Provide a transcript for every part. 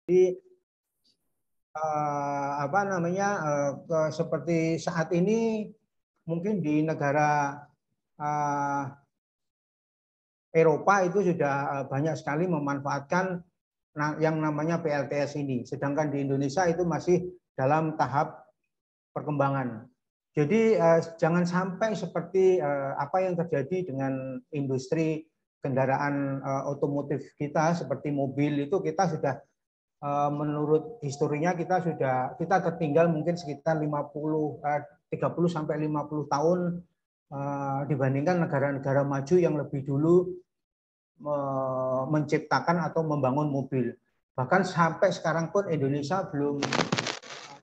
Jadi apa namanya seperti saat ini mungkin di negara Eropa itu sudah banyak sekali memanfaatkan yang namanya PLTS ini. Sedangkan di Indonesia itu masih dalam tahap perkembangan. Jadi jangan sampai seperti apa yang terjadi dengan industri kendaraan otomotif kita seperti mobil itu kita sudah menurut historinya kita tertinggal mungkin sekitar 30 sampai 50 tahun dibandingkan negara-negara maju yang lebih dulu menciptakan atau membangun mobil. Bahkan sampai sekarang pun Indonesia belum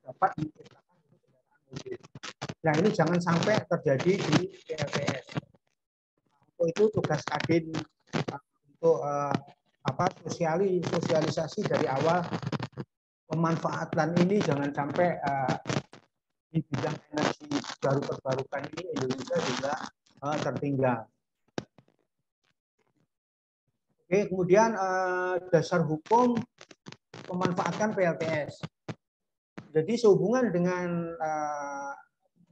dapat menciptakan kendaraan mobil. Nah, ini jangan sampai terjadi di PLTS. Untuk itu tugas Kadin untuk sosialisasi dari awal pemanfaatan ini jangan sampai di bidang energi baru terbarukan ini Indonesia juga tertinggal. Oke, kemudian dasar hukum memanfaatkan PLTS. Jadi sehubungan dengan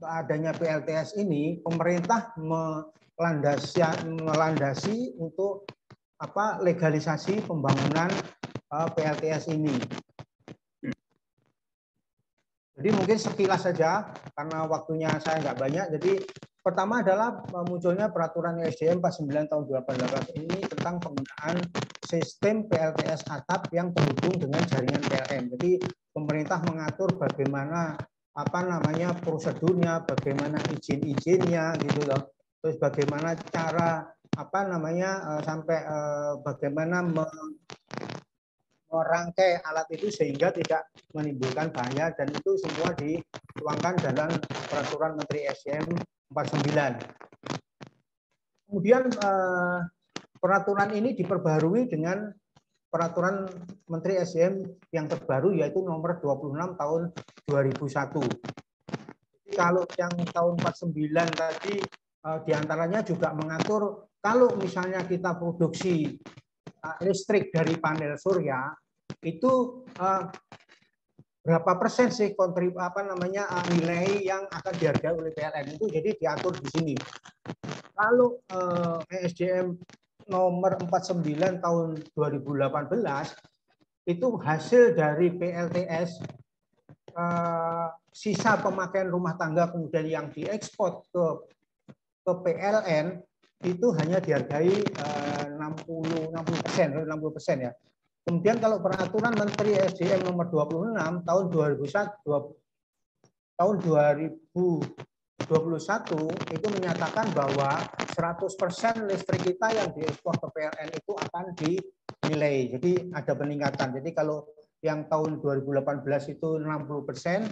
adanya PLTS ini, pemerintah melandasi untuk legalisasi pembangunan PLTS ini. Jadi mungkin sekilas saja karena waktunya saya nggak banyak. Jadi pertama adalah munculnya peraturan SDM 49 tahun 2018 ini tentang penggunaan sistem PLTS atap yang terhubung dengan jaringan PLN. Jadi pemerintah mengatur bagaimana prosedurnya, bagaimana izin-izinnya gitu loh. Terus bagaimana cara sampai bagaimana merangkai alat itu sehingga tidak menimbulkan bahaya dan itu semua dituangkan dalam peraturan Menteri SDM 49. Kemudian peraturan ini diperbarui dengan peraturan Menteri SDM yang terbaru yaitu nomor 26 tahun 2001. Jadi kalau yang tahun 49 tadi diantaranya juga mengatur kalau misalnya kita produksi listrik dari panel surya itu berapa persen sih nilai yang akan dihargai oleh PLN itu jadi diatur di sini. Kalau ESDM nomor 49 tahun 2018 itu hasil dari PLTS sisa pemakaian rumah tangga kemudian yang diekspor ke PLN itu hanya dihargai 60% ya. Kemudian kalau peraturan Menteri SDM nomor 26 tahun 2021 itu menyatakan bahwa 100% listrik kita yang diekspor ke PLN itu akan dinilai. Jadi ada peningkatan. Jadi kalau yang tahun 2018 itu 60%,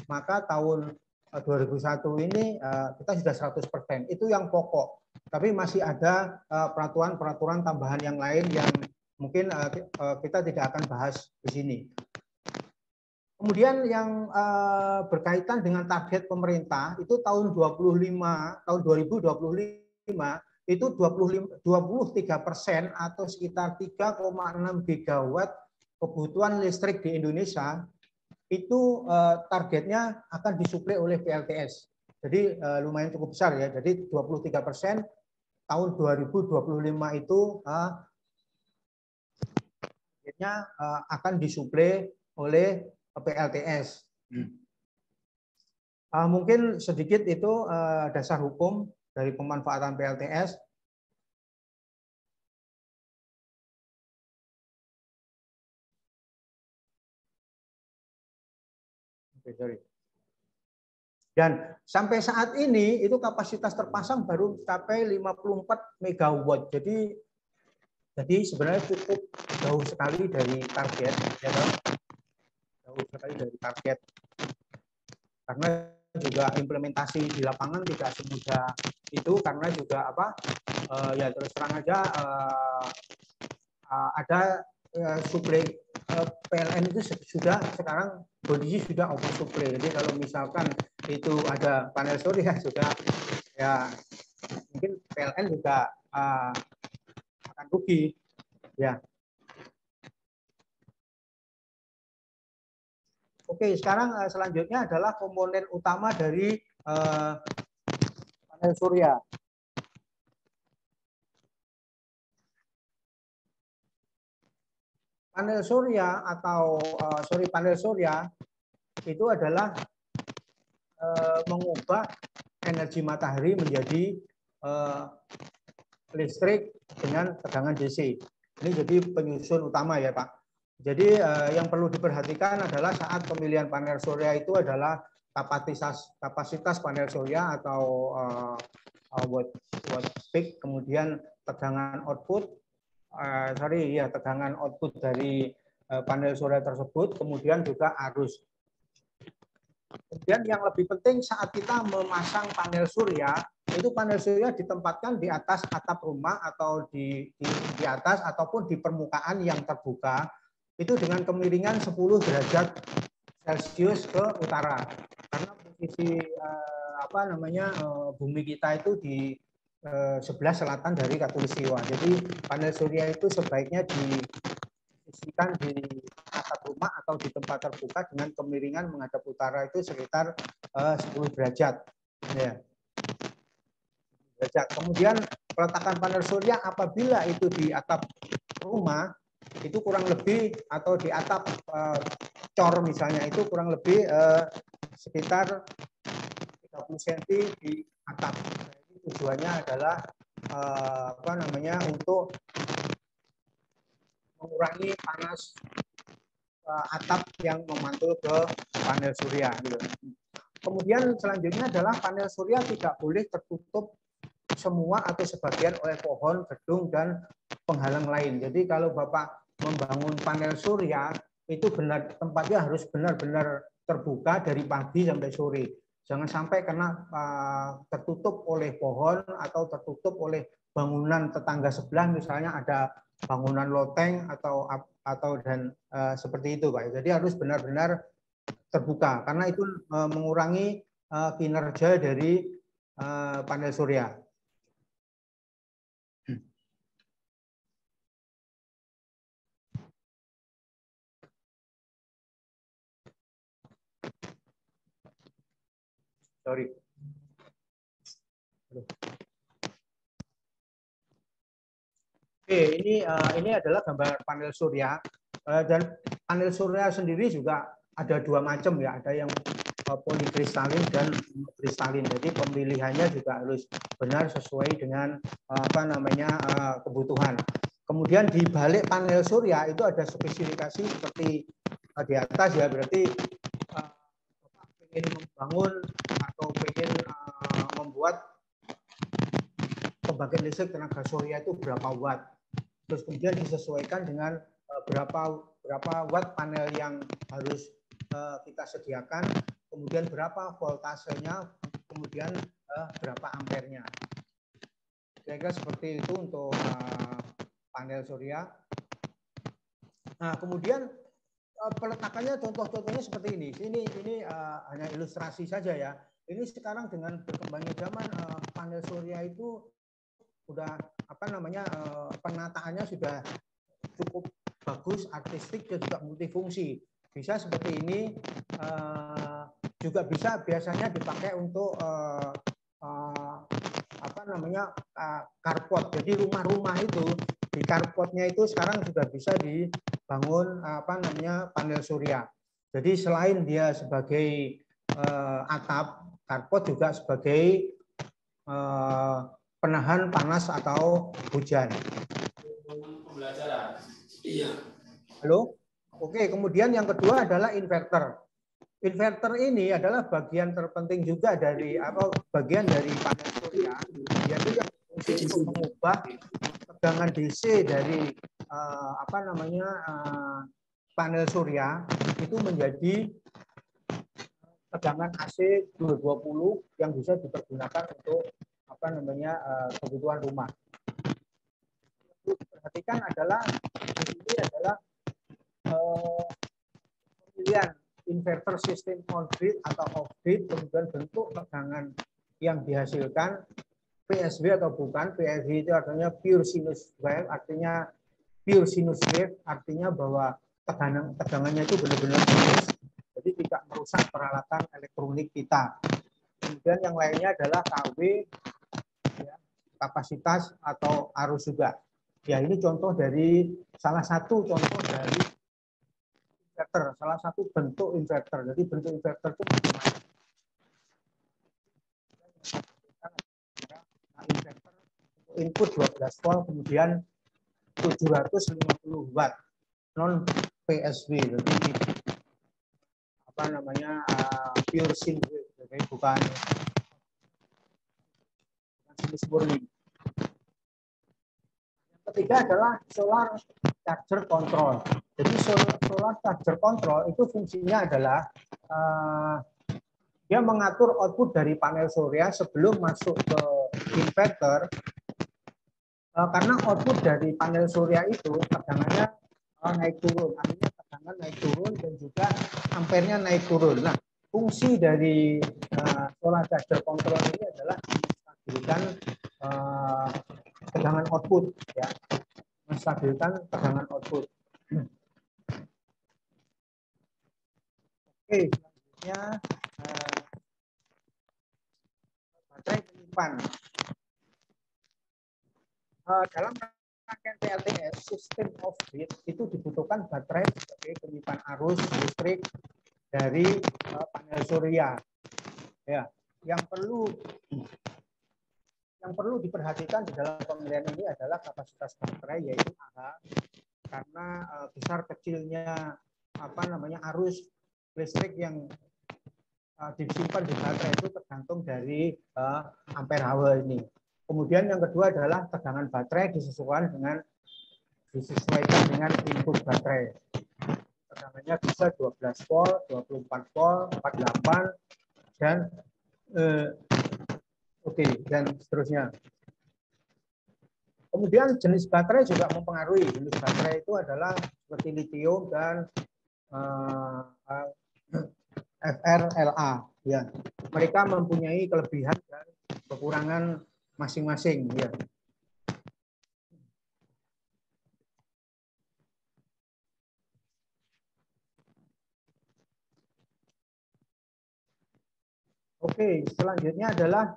maka tahun 2001 ini kita sudah 100%. Itu yang pokok. Tapi masih ada peraturan-peraturan tambahan yang lain yang mungkin kita tidak akan bahas di sini. Kemudian yang berkaitan dengan target pemerintah itu tahun 2025 itu 23% atau sekitar 3,6 gigawatt kebutuhan listrik di Indonesia itu targetnya akan disuplai oleh PLTS. Jadi lumayan cukup besar ya. Jadi 23% tahun 2025 itu targetnya akan disuplai oleh PLTS. Mungkin sedikit itu dasar hukum dari pemanfaatan PLTS. Dan sampai saat ini itu kapasitas terpasang baru mencapai 54 megawatt. Jadi sebenarnya cukup jauh sekali dari target, ya kan? Jauh sekali dari target. Karena juga implementasi di lapangan tidak semudah itu karena juga ya terus terang aja ada suplai PLN itu sudah sekarang kondisi sudah over suplai. Jadi kalau misalkan itu ada panel surya sudah ya mungkin PLN juga akan rugi ya. Oke, sekarang selanjutnya adalah komponen utama dari panel surya. Panel surya atau panel surya itu adalah mengubah energi matahari menjadi listrik dengan tegangan DC. Ini jadi penyusun utama ya Pak. Jadi yang perlu diperhatikan adalah saat pemilihan panel surya itu adalah kapasitas panel surya atau watt peak, kemudian tegangan output, tegangan output dari panel surya tersebut, kemudian juga arus. Kemudian yang lebih penting saat kita memasang panel surya, itu panel surya ditempatkan di atas atap rumah atau di atas ataupun di permukaan yang terbuka, itu dengan kemiringan 10 derajat Celcius ke utara. Karena posisi bumi kita itu di sebelah selatan dari Khatulistiwa. Jadi panel surya itu sebaiknya diposisikan di atap rumah atau di tempat terbuka dengan kemiringan menghadap utara itu sekitar 10 derajat. Ya. Kemudian peletakan panel surya apabila itu di atap rumah itu kurang lebih, atau di atap cor misalnya, itu kurang lebih sekitar 30 cm di atap. Jadi tujuannya adalah untuk mengurangi panas atap yang memantul ke panel surya. Gitu. Kemudian selanjutnya adalah panel surya tidak boleh tertutup semua atau sebagian oleh pohon, gedung, dan penghalang lain. Jadi kalau Bapak membangun panel surya, itu tempatnya harus benar-benar terbuka dari pagi sampai sore. Jangan sampai kena tertutup oleh pohon atau tertutup oleh bangunan tetangga sebelah, misalnya ada bangunan loteng atau seperti itu, Pak. Jadi harus benar-benar terbuka karena itu mengurangi kinerja dari panel surya. Sorry. Oke, ini adalah gambar panel surya, dan panel surya sendiri juga ada dua macam ya, ada yang polikristalin dan kristalin. Jadi pemilihannya juga harus benar sesuai dengan kebutuhan. Kemudian di balik panel surya itu ada spesifikasi seperti di atas ya, berarti ingin membangun atau ingin membuat pembangkit listrik tenaga surya itu berapa watt. Terus kemudian disesuaikan dengan berapa watt panel yang harus kita sediakan, kemudian berapa voltasenya, kemudian berapa ampernya. Kira-kira seperti itu untuk panel surya. Nah, kemudian peletakannya contoh-contohnya seperti ini. Ini hanya ilustrasi saja ya. Ini sekarang dengan berkembangnya zaman panel surya itu sudah penataannya sudah cukup bagus, artistik, dan juga multifungsi. Bisa seperti ini, juga bisa biasanya dipakai untuk carport. Jadi rumah-rumah itu di carportnya itu sekarang sudah bisa dibangun panel surya. Jadi selain dia sebagai atap, carport juga sebagai penahan panas atau hujan. Pembelajaran. Iya. Halo? Oke, kemudian yang kedua adalah inverter. Inverter ini adalah bagian terpenting juga dari bagian dari panel surya, yaitu yang berfungsi untuk mengubah tegangan DC dari panel surya itu menjadi tegangan AC 220 yang bisa dipergunakan untuk kebutuhan rumah. Perhatikan adalah ini adalah pemilihan inverter sistem on grid atau off grid, kemudian bentuk tegangan yang dihasilkan PSW atau bukan. PSW itu artinya pure sinus wave, artinya pure sinus wave, artinya bahwa tegangannya itu benar-benar sinus, jadi merusak peralatan elektronik kita. Kemudian yang lainnya adalah KW, ya, kapasitas atau arus juga. Ya, ini contoh dari salah satu contoh dari inverter, salah satu bentuk inverter. Jadi bentuk inverter itu bagaimana? Inverter input 12 volt, kemudian 750 watt non PSW, jadi apa namanya pure sine wave, jadi bukan jenis murni. Yang ketiga adalah solar charger control. Jadi solar charger control itu fungsinya adalah dia mengatur output dari panel surya sebelum masuk ke inverter. Karena output dari panel surya itu tegangannya naik turun, artinya tegangan naik turun dan juga ampernya naik turun. Nah, fungsi dari solar charger control ini adalah menstabilkan tegangan output, ya, menstabilkan tegangan output. Oke, selanjutnya baterai penyimpan. Dalam rangkaian PLTS sistem off grid itu dibutuhkan baterai sebagai penyimpan arus listrik dari panel surya. Ya, yang perlu diperhatikan di dalam pemilihan ini adalah kapasitas baterai, yaitu AH, karena besar kecilnya arus listrik yang disimpan di baterai itu tergantung dari ampere hour ini. Kemudian yang kedua adalah tegangan baterai disesuaikan dengan input baterai. Tegangannya bisa 12 volt, 24 volt, 48 dan dan seterusnya. Kemudian jenis baterai juga mempengaruhi. Jenis baterai itu adalah seperti litium dan FRLA. Ya, mereka mempunyai kelebihan dan kekurangan masing-masing. Ya. Oke, selanjutnya adalah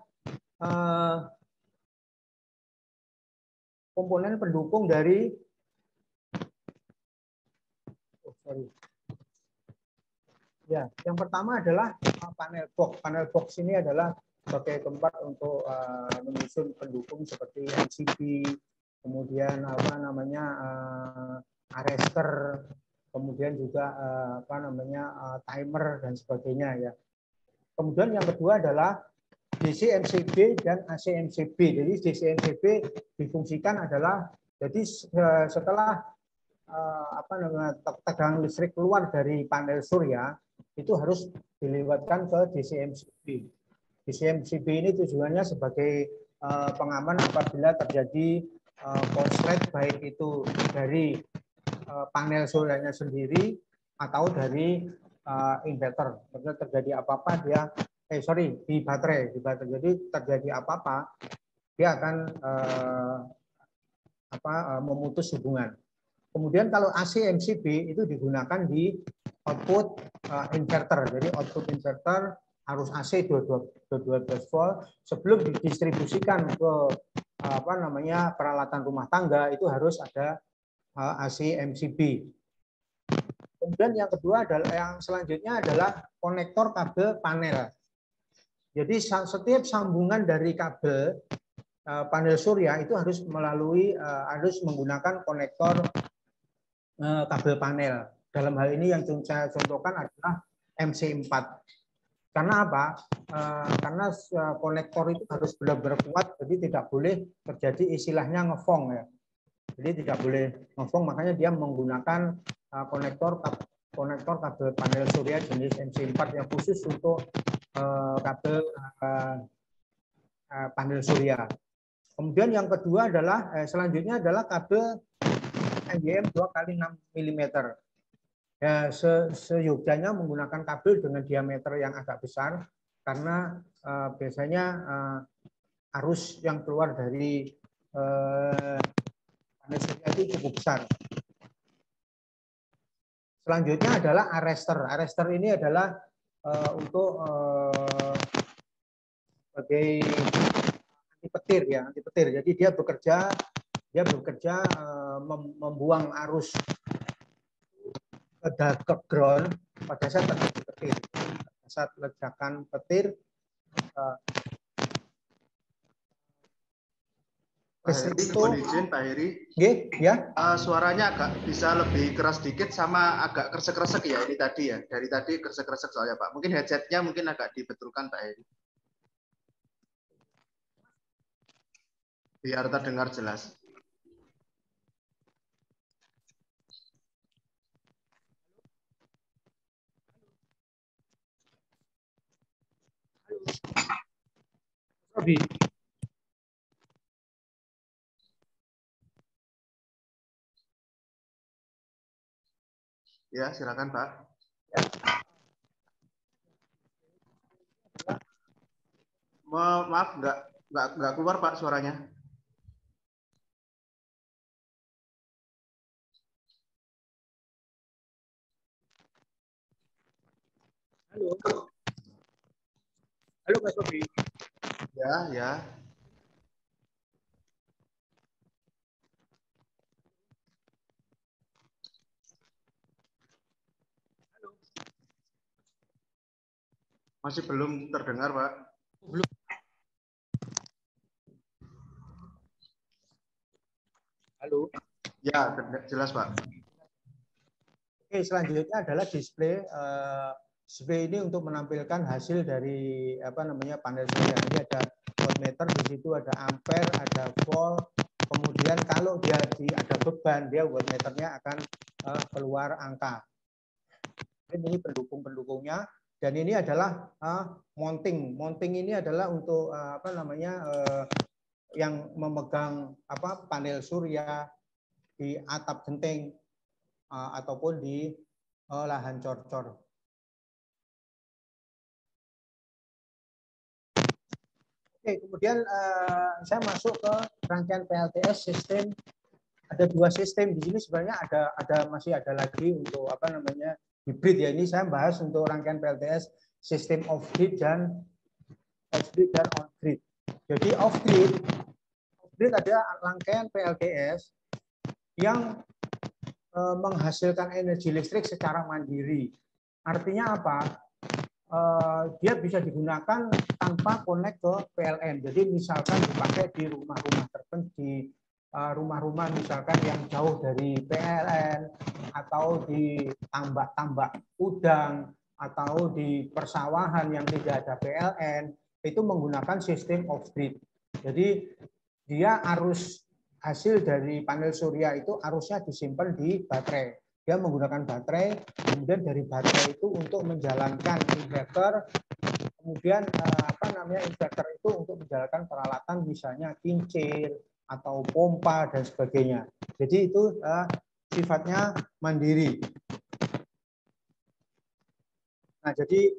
komponen pendukung dari Ya, yang pertama adalah panel box. Panel box ini adalah sebagai tempat untuk menyusun pendukung seperti MCB, kemudian arrester, kemudian juga timer dan sebagainya, ya. Kemudian yang kedua adalah DC MCB dan AC MCB. Jadi DC MCB difungsikan adalah jadi setelah tegangan listrik keluar dari panel surya itu harus dilewatkan ke DC-MCB. DC-MCB ini tujuannya sebagai pengaman apabila terjadi korslet, baik itu dari panel suryanya sendiri atau dari inverter. Jika terjadi apa-apa di baterai. Jadi terjadi apa-apa dia akan memutus hubungan. Kemudian kalau AC MCB itu digunakan di output inverter. Jadi output inverter harus AC 12 volt sebelum didistribusikan ke peralatan rumah tangga, itu harus ada AC MCB. Kemudian yang kedua adalah selanjutnya adalah konektor kabel panel. Jadi setiap sambungan dari kabel panel surya itu harus menggunakan konektor kabel panel. Dalam hal ini yang saya contohkan adalah MC4. Karena apa? Karena konektor itu harus benar-benar kuat, jadi tidak boleh terjadi istilahnya ngefong, ya. Jadi tidak boleh ngefong, makanya dia menggunakan konektor kabel panel surya jenis MC4 yang khusus untuk kabel panel surya. Kemudian yang kedua adalah selanjutnya adalah kabel NGM 2x6 mm. Ya, seyogyanya menggunakan kabel dengan diameter yang agak besar karena biasanya arus yang keluar dari panel surya itu cukup besar. Selanjutnya adalah arrester. Arrester ini adalah untuk sebagai anti petir ya, anti petir. Jadi dia bekerja membuang arus ke ground pada saat terjadi petir. Pada saat ledakan petir Pak Heri, mohon izin Pak Heri. Ya. Suaranya agak bisa lebih keras dikit sama agak kresek-kresek ya ini tadi ya. Dari tadi kresek-kresek soalnya Pak. Mungkin headsetnya mungkin agak dibetulkan Pak Heri. Biar terdengar jelas. Robi. Ya, silakan Pak. Maaf, nggak keluar Pak suaranya. Halo. Halo Mas Robi. Ya. Masih belum terdengar, Pak. Belum. Halo. Ya, jelas, Pak. Oke, selanjutnya adalah display. Display ini untuk menampilkan hasil dari panel surya. Ini ada voltmeter, di situ ada ampere, ada volt. Kemudian kalau dia ada beban, dia voltmeternya akan keluar angka. Ini pendukung-pendukungnya. Dan ini adalah mounting. Mounting ini adalah untuk yang memegang panel surya di atap genteng ataupun di lahan cor-cor. Oke, kemudian saya masuk ke rangkaian PLTS sistem. Ada 2 sistem di sini, sebenarnya masih ada lagi untuk hybrid ya. Ini saya bahas untuk rangkaian PLTS sistem off grid dan on grid. Jadi off grid ada rangkaian PLTS yang menghasilkan energi listrik secara mandiri. Artinya apa? Dia bisa digunakan tanpa connect ke PLN. Jadi misalkan dipakai di rumah-rumah terpencil, rumah-rumah misalkan yang jauh dari PLN, atau di tambak-tambak udang, atau di persawahan yang tidak ada PLN, itu menggunakan sistem off grid. Jadi dia arus hasil dari panel surya itu arusnya disimpan di baterai. Dia menggunakan baterai, kemudian dari baterai itu untuk menjalankan inverter, kemudian inverter itu untuk menjalankan peralatan misalnya kincir atau pompa dan sebagainya. Jadi itu sifatnya mandiri. Nah, jadi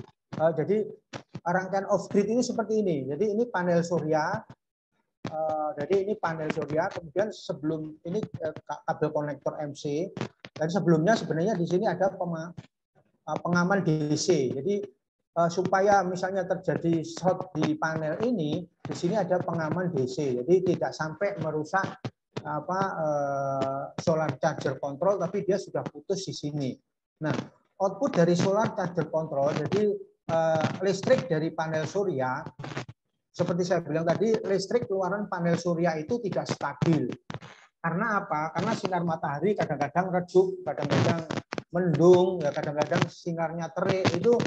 rangkaian off grid ini seperti ini. Jadi ini panel surya. Jadi ini panel surya, kemudian sebelum ini kabel konektor MC, dan sebelumnya sebenarnya di sini ada pengaman DC. Jadi supaya misalnya terjadi short di panel ini, di sini ada pengaman DC. Jadi tidak sampai merusak solar charger control, tapi dia sudah putus di sini. Nah, output dari solar charger control, jadi listrik dari panel surya. Seperti saya bilang tadi, listrik keluaran panel surya itu tidak stabil. Karena apa? Karena sinar matahari kadang-kadang redup, kadang-kadang mendung, ya kadang-kadang sinarnya terik. Itu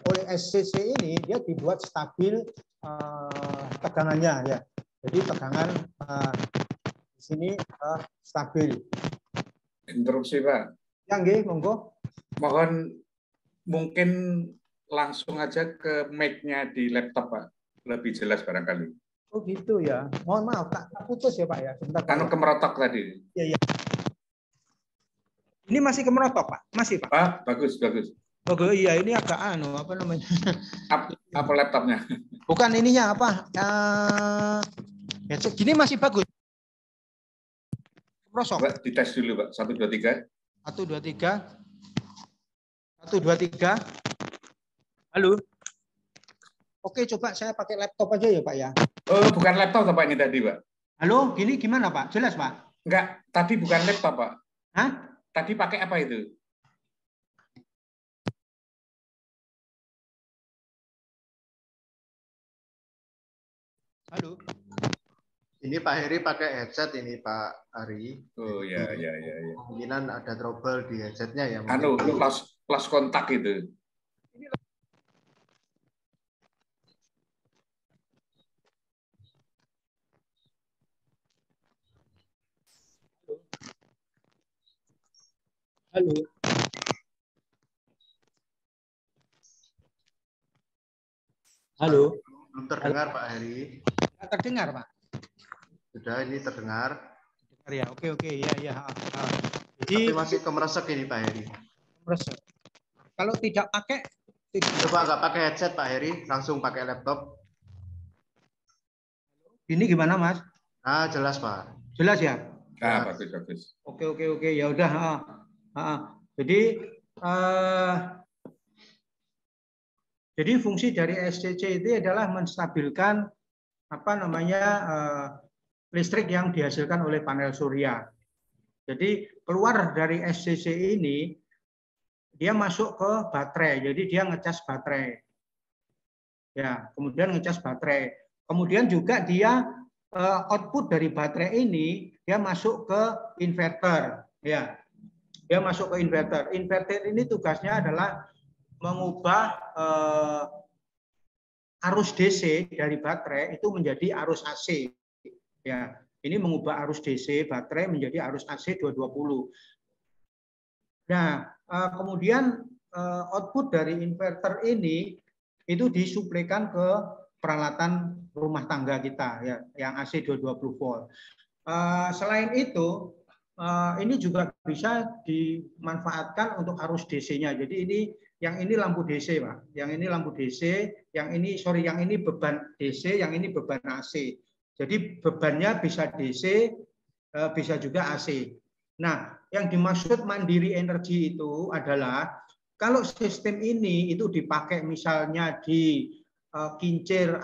oleh SCC ini dia dibuat stabil tegangannya ya. Jadi tegangan di sini stabil. Interupsi Pak. Ya nggih, monggo. Mohon mungkin langsung aja ke mic-nya di laptop Pak, lebih jelas barangkali. Oh gitu ya. Mohon maaf, tak putus ya Pak ya. Sebentar. Kan kemerotok tadi. Iya. Ini masih kemerotok Pak? Masih Pak? Pak, bagus. Oh iya, ini agak apa namanya? Apa laptopnya? Bukan ininya apa? Gini masih bagus. Prosok. Pak, dites dulu Pak. 1, 2, 3. 1, 2, 3. 1, 2, 3. Halo. Oke, coba saya pakai laptop aja ya Pak ya. Oh, bukan laptop Pak ini tadi Pak. Halo, gini gimana Pak? Jelas Pak? Enggak, tadi bukan laptop Pak. Hah? Tadi pakai apa itu? Halo. Ini Pak Heri pakai headset ini Pak Ari. Oh ya. Kemungkinan ada trouble di headsetnya ya. Anu, lost kontak itu. Halo. Halo. Belum terdengar Pak Heri. Terdengar Pak. Sudah, ini terdengar. Ya, oke, ya. Jadi, tapi masih kemeresek ini Pak Heri. Kemeresek. Kalau tidak pakai, coba nggak pakai headset Pak Heri, langsung pakai laptop. Ini gimana Mas? Ah, jelas Pak. Jelas ya? Ah, bagus. Oke, ya udah. Jadi fungsi dari SCC itu adalah menstabilkan listrik yang dihasilkan oleh panel surya. Jadi keluar dari SCC ini dia masuk ke baterai. Jadi dia ngecas baterai. Ya, kemudian ngecas baterai. Kemudian juga dia output dari baterai ini dia masuk ke inverter. Ya, dia masuk ke inverter. Inverter ini tugasnya adalah mengubah arus DC dari baterai itu menjadi arus AC. Ya, ini mengubah arus DC baterai menjadi arus AC 220. Nah, kemudian output dari inverter ini itu disuplaikan ke peralatan rumah tangga kita ya, yang AC 220 volt. Selain itu, ini juga bisa dimanfaatkan untuk arus DC-nya. Jadi yang ini lampu DC, Pak. Yang ini lampu DC, yang ini beban DC, yang ini beban AC. Jadi bebannya bisa DC, bisa juga AC. Nah, yang dimaksud mandiri energi itu adalah kalau sistem ini itu dipakai misalnya di kincir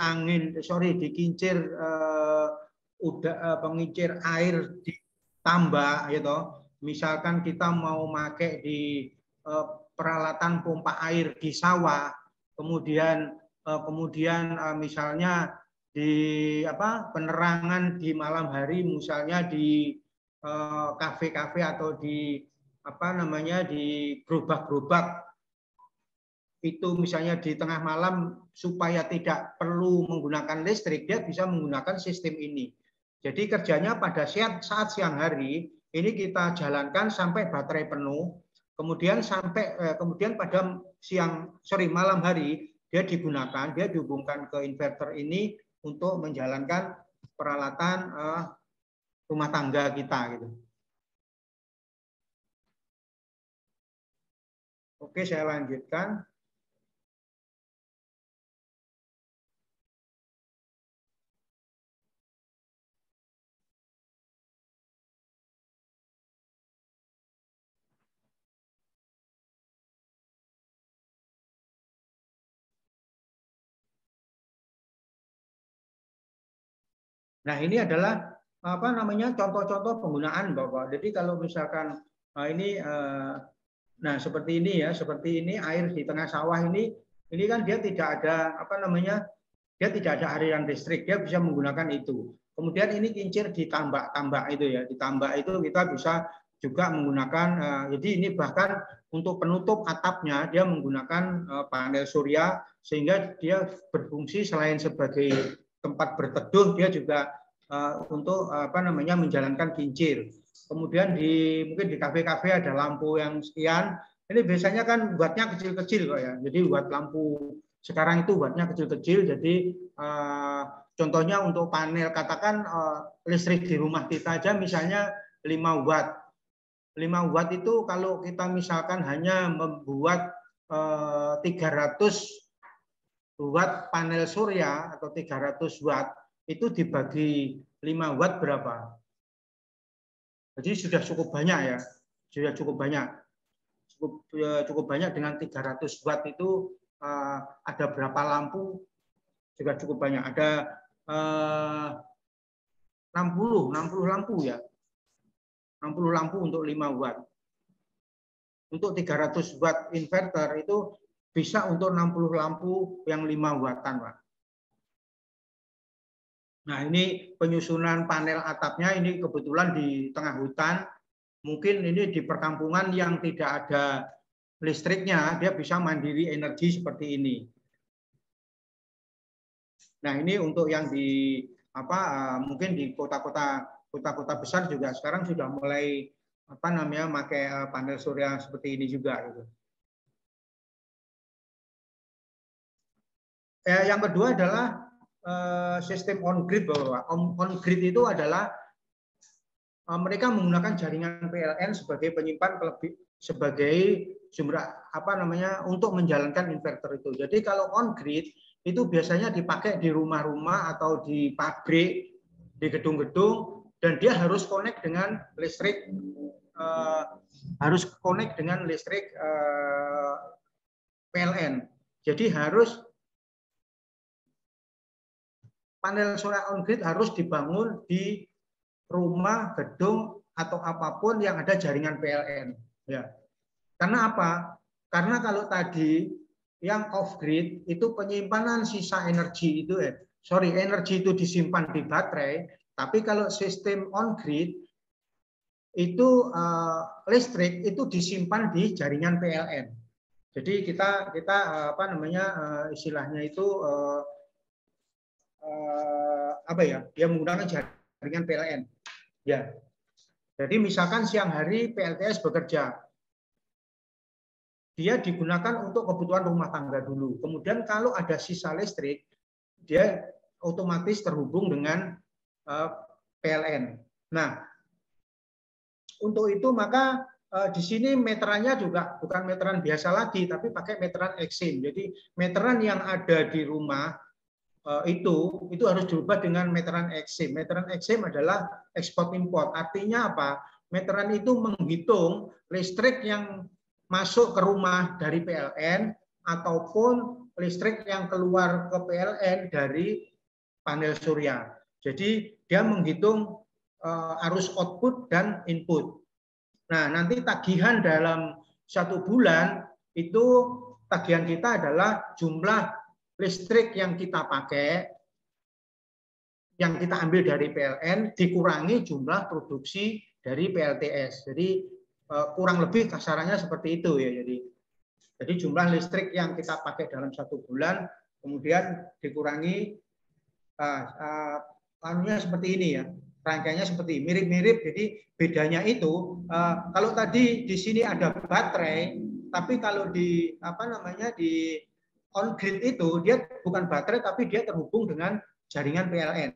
pengincir air di tambak, gitu. Misalkan kita mau pakai di peralatan pompa air di sawah, kemudian misalnya di penerangan di malam hari, misalnya di kafe-kafe atau di di gerobak-gerobak itu misalnya di tengah malam supaya tidak perlu menggunakan listrik, dia bisa menggunakan sistem ini. Jadi kerjanya pada saat siang hari ini kita jalankan sampai baterai penuh, kemudian pada malam hari dia dihubungkan ke inverter ini untuk menjalankan peralatan rumah tangga kita gitu. Oke, saya lanjutkan. Nah, ini adalah contoh-contoh penggunaan Bapak. Jadi kalau misalkan seperti ini ya, seperti ini air di tengah sawah ini kan dia tidak ada dia tidak ada aliran listrik, dia bisa menggunakan itu. Kemudian ini kincir ditambak itu ya, ditambak itu kita bisa juga menggunakan. Jadi ini bahkan untuk penutup atapnya dia menggunakan panel surya sehingga dia berfungsi selain sebagai tempat berteduh, dia juga untuk menjalankan kincir. Kemudian mungkin di kafe-kafe ada lampu yang sekian. Ini biasanya kan buatnya kecil-kecil kok ya. Jadi buat lampu sekarang itu buatnya kecil-kecil. Jadi contohnya untuk panel, katakan listrik di rumah kita aja misalnya 5 watt. 5 watt itu kalau kita misalkan hanya membuat 300 watt panel surya atau 300 watt itu dibagi 5 watt berapa? Jadi sudah cukup banyak ya. Sudah cukup banyak. cukup banyak dengan 300 watt itu ada berapa lampu juga cukup banyak. Ada 60 lampu ya. 60 lampu untuk 5 watt. Untuk 300 watt inverter itu bisa untuk 60 lampu yang 5 wattan, Pak. Nah, ini penyusunan panel atapnya ini kebetulan di tengah hutan. Mungkin ini di perkampungan yang tidak ada listriknya, dia bisa mandiri energi seperti ini. Nah, ini untuk yang di mungkin di kota-kota besar juga sekarang sudah mulai pakai panel surya seperti ini juga gitu. Yang kedua adalah sistem on grid, bahwa on grid itu adalah mereka menggunakan jaringan PLN sebagai penyimpan sebagai sumber untuk menjalankan inverter itu. Jadi kalau on grid itu biasanya dipakai di rumah-rumah atau di pabrik, di gedung-gedung, dan dia harus connect dengan listrik PLN. Jadi harus panel surya on grid harus dibangun di rumah, gedung, atau apapun yang ada jaringan PLN. Ya. Karena apa? Karena kalau tadi yang off grid itu penyimpanan sisa energi itu, energi itu disimpan di baterai. Tapi kalau sistem on grid itu listrik itu disimpan di jaringan PLN. Jadi kita istilahnya itu dia menggunakan jaringan PLN. Ya. Jadi misalkan siang hari PLTS bekerja, dia digunakan untuk kebutuhan rumah tangga dulu. Kemudian kalau ada sisa listrik, dia otomatis terhubung dengan PLN. Nah, untuk itu maka di sini meterannya juga bukan meteran biasa lagi, tapi pakai meteran Exim. Jadi meteran yang ada di rumah itu harus dirubah dengan meteran Exim. Meteran Exim adalah ekspor import. Artinya apa? Meteran itu menghitung listrik yang masuk ke rumah dari PLN ataupun listrik yang keluar ke PLN dari panel surya. Jadi dia menghitung arus output dan input. Nah, nanti tagihan dalam 1 bulan itu tagihan kita adalah jumlah listrik yang kita pakai, yang kita ambil dari PLN dikurangi jumlah produksi dari PLTS. Jadi kurang lebih kasarannya seperti itu ya. Jadi jumlah listrik yang kita pakai dalam 1 bulan kemudian dikurangi seperti ini ya. Rangkaiannya seperti mirip-mirip. Jadi bedanya itu kalau tadi di sini ada baterai, tapi kalau di di on grid itu dia bukan baterai tapi dia terhubung dengan jaringan PLN.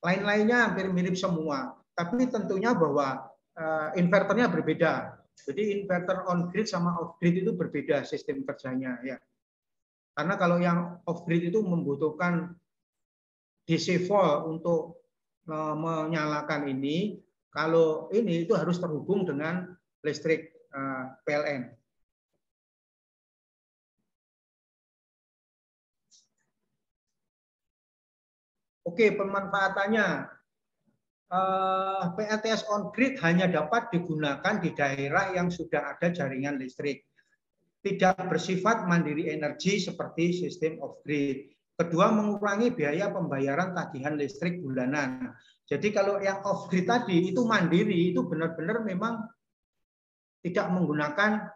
Lain-lainnya hampir mirip semua. Tapi tentunya bahwa inverternya berbeda. Jadi inverter on grid sama off grid itu berbeda sistem kerjanya ya. Karena kalau yang off grid itu membutuhkan DC volt untuk menyalakan ini, kalau ini itu harus terhubung dengan listrik PLN. Oke, pemanfaatannya. PLTS on grid hanya dapat digunakan di daerah yang sudah ada jaringan listrik. Tidak bersifat mandiri energi seperti sistem off grid. Kedua, mengurangi biaya pembayaran tagihan listrik bulanan. Jadi kalau yang off grid tadi itu mandiri, itu benar-benar memang tidak menggunakan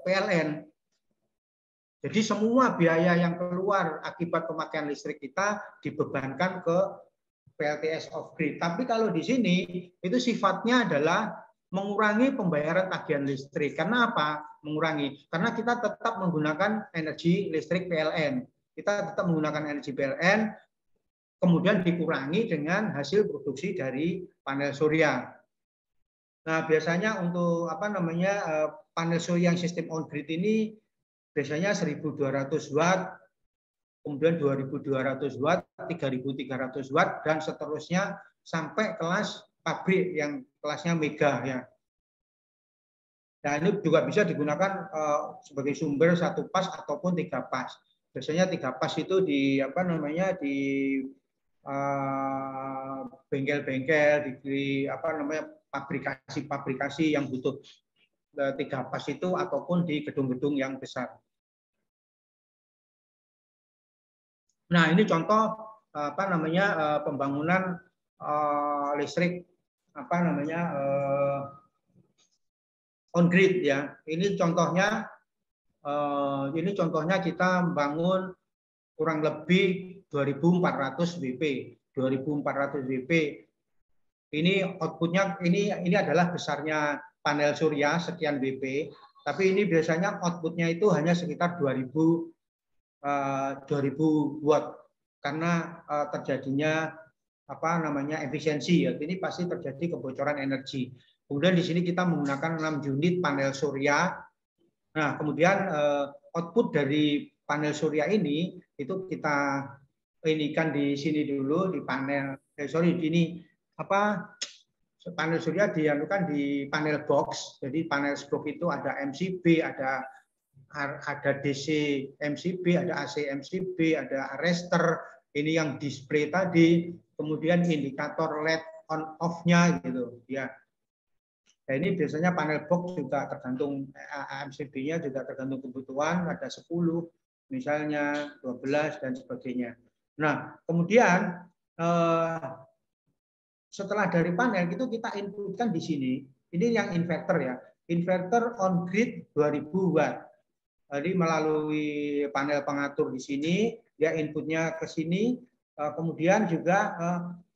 PLN. Jadi semua biaya yang keluar akibat pemakaian listrik kita dibebankan ke PLTS off grid. Tapi kalau di sini itu sifatnya adalah mengurangi pembayaran tagihan listrik. Karena apa? Mengurangi. Karena kita tetap menggunakan energi listrik PLN. Kita tetap menggunakan energi PLN, kemudian dikurangi dengan hasil produksi dari panel surya. Nah, biasanya untuk panel surya yang sistem on grid ini biasanya 1.200 watt, kemudian 2.200 watt, 3.300 watt, dan seterusnya sampai kelas pabrik yang kelasnya mega ya. Nah, ini juga bisa digunakan sebagai sumber 1 pas ataupun 3 pas. Biasanya 3 pas itu di apa namanya di bengkel-bengkel, di apa namanya pabrikasi-pabrikasi yang butuh 3 pas itu ataupun di gedung-gedung yang besar. Nah, ini contoh apa namanya pembangunan listrik apa namanya on grid ya. Ini contohnya kita membangun kurang lebih 2.400 WP. 2.400 WP. Ini outputnya ini adalah besarnya panel surya sekian WP, tapi ini biasanya outputnya itu hanya sekitar 2.000 watt karena terjadinya apa namanya efisiensi ya. Ini pasti terjadi kebocoran energi. Kemudian di sini kita menggunakan 6 unit panel surya. Nah, kemudian output dari panel surya ini itu kita inikan di sini dulu di panel ini apa panel surya dianukan di panel box. Jadi panel box itu ada MCB, ada DC MCB, ada AC MCB, ada arrestor. Ini yang display tadi. Kemudian indikator LED on off-nya gitu ya. Nah, ini biasanya panel box juga tergantung MCB-nya juga tergantung kebutuhan, ada 10 misalnya 12 dan sebagainya. Nah, kemudian setelah dari panel itu kita inputkan di sini. Ini yang inverter ya. Inverter on grid 2000 watt. Jadi melalui panel pengatur di sini, dia inputnya ke sini. Kemudian juga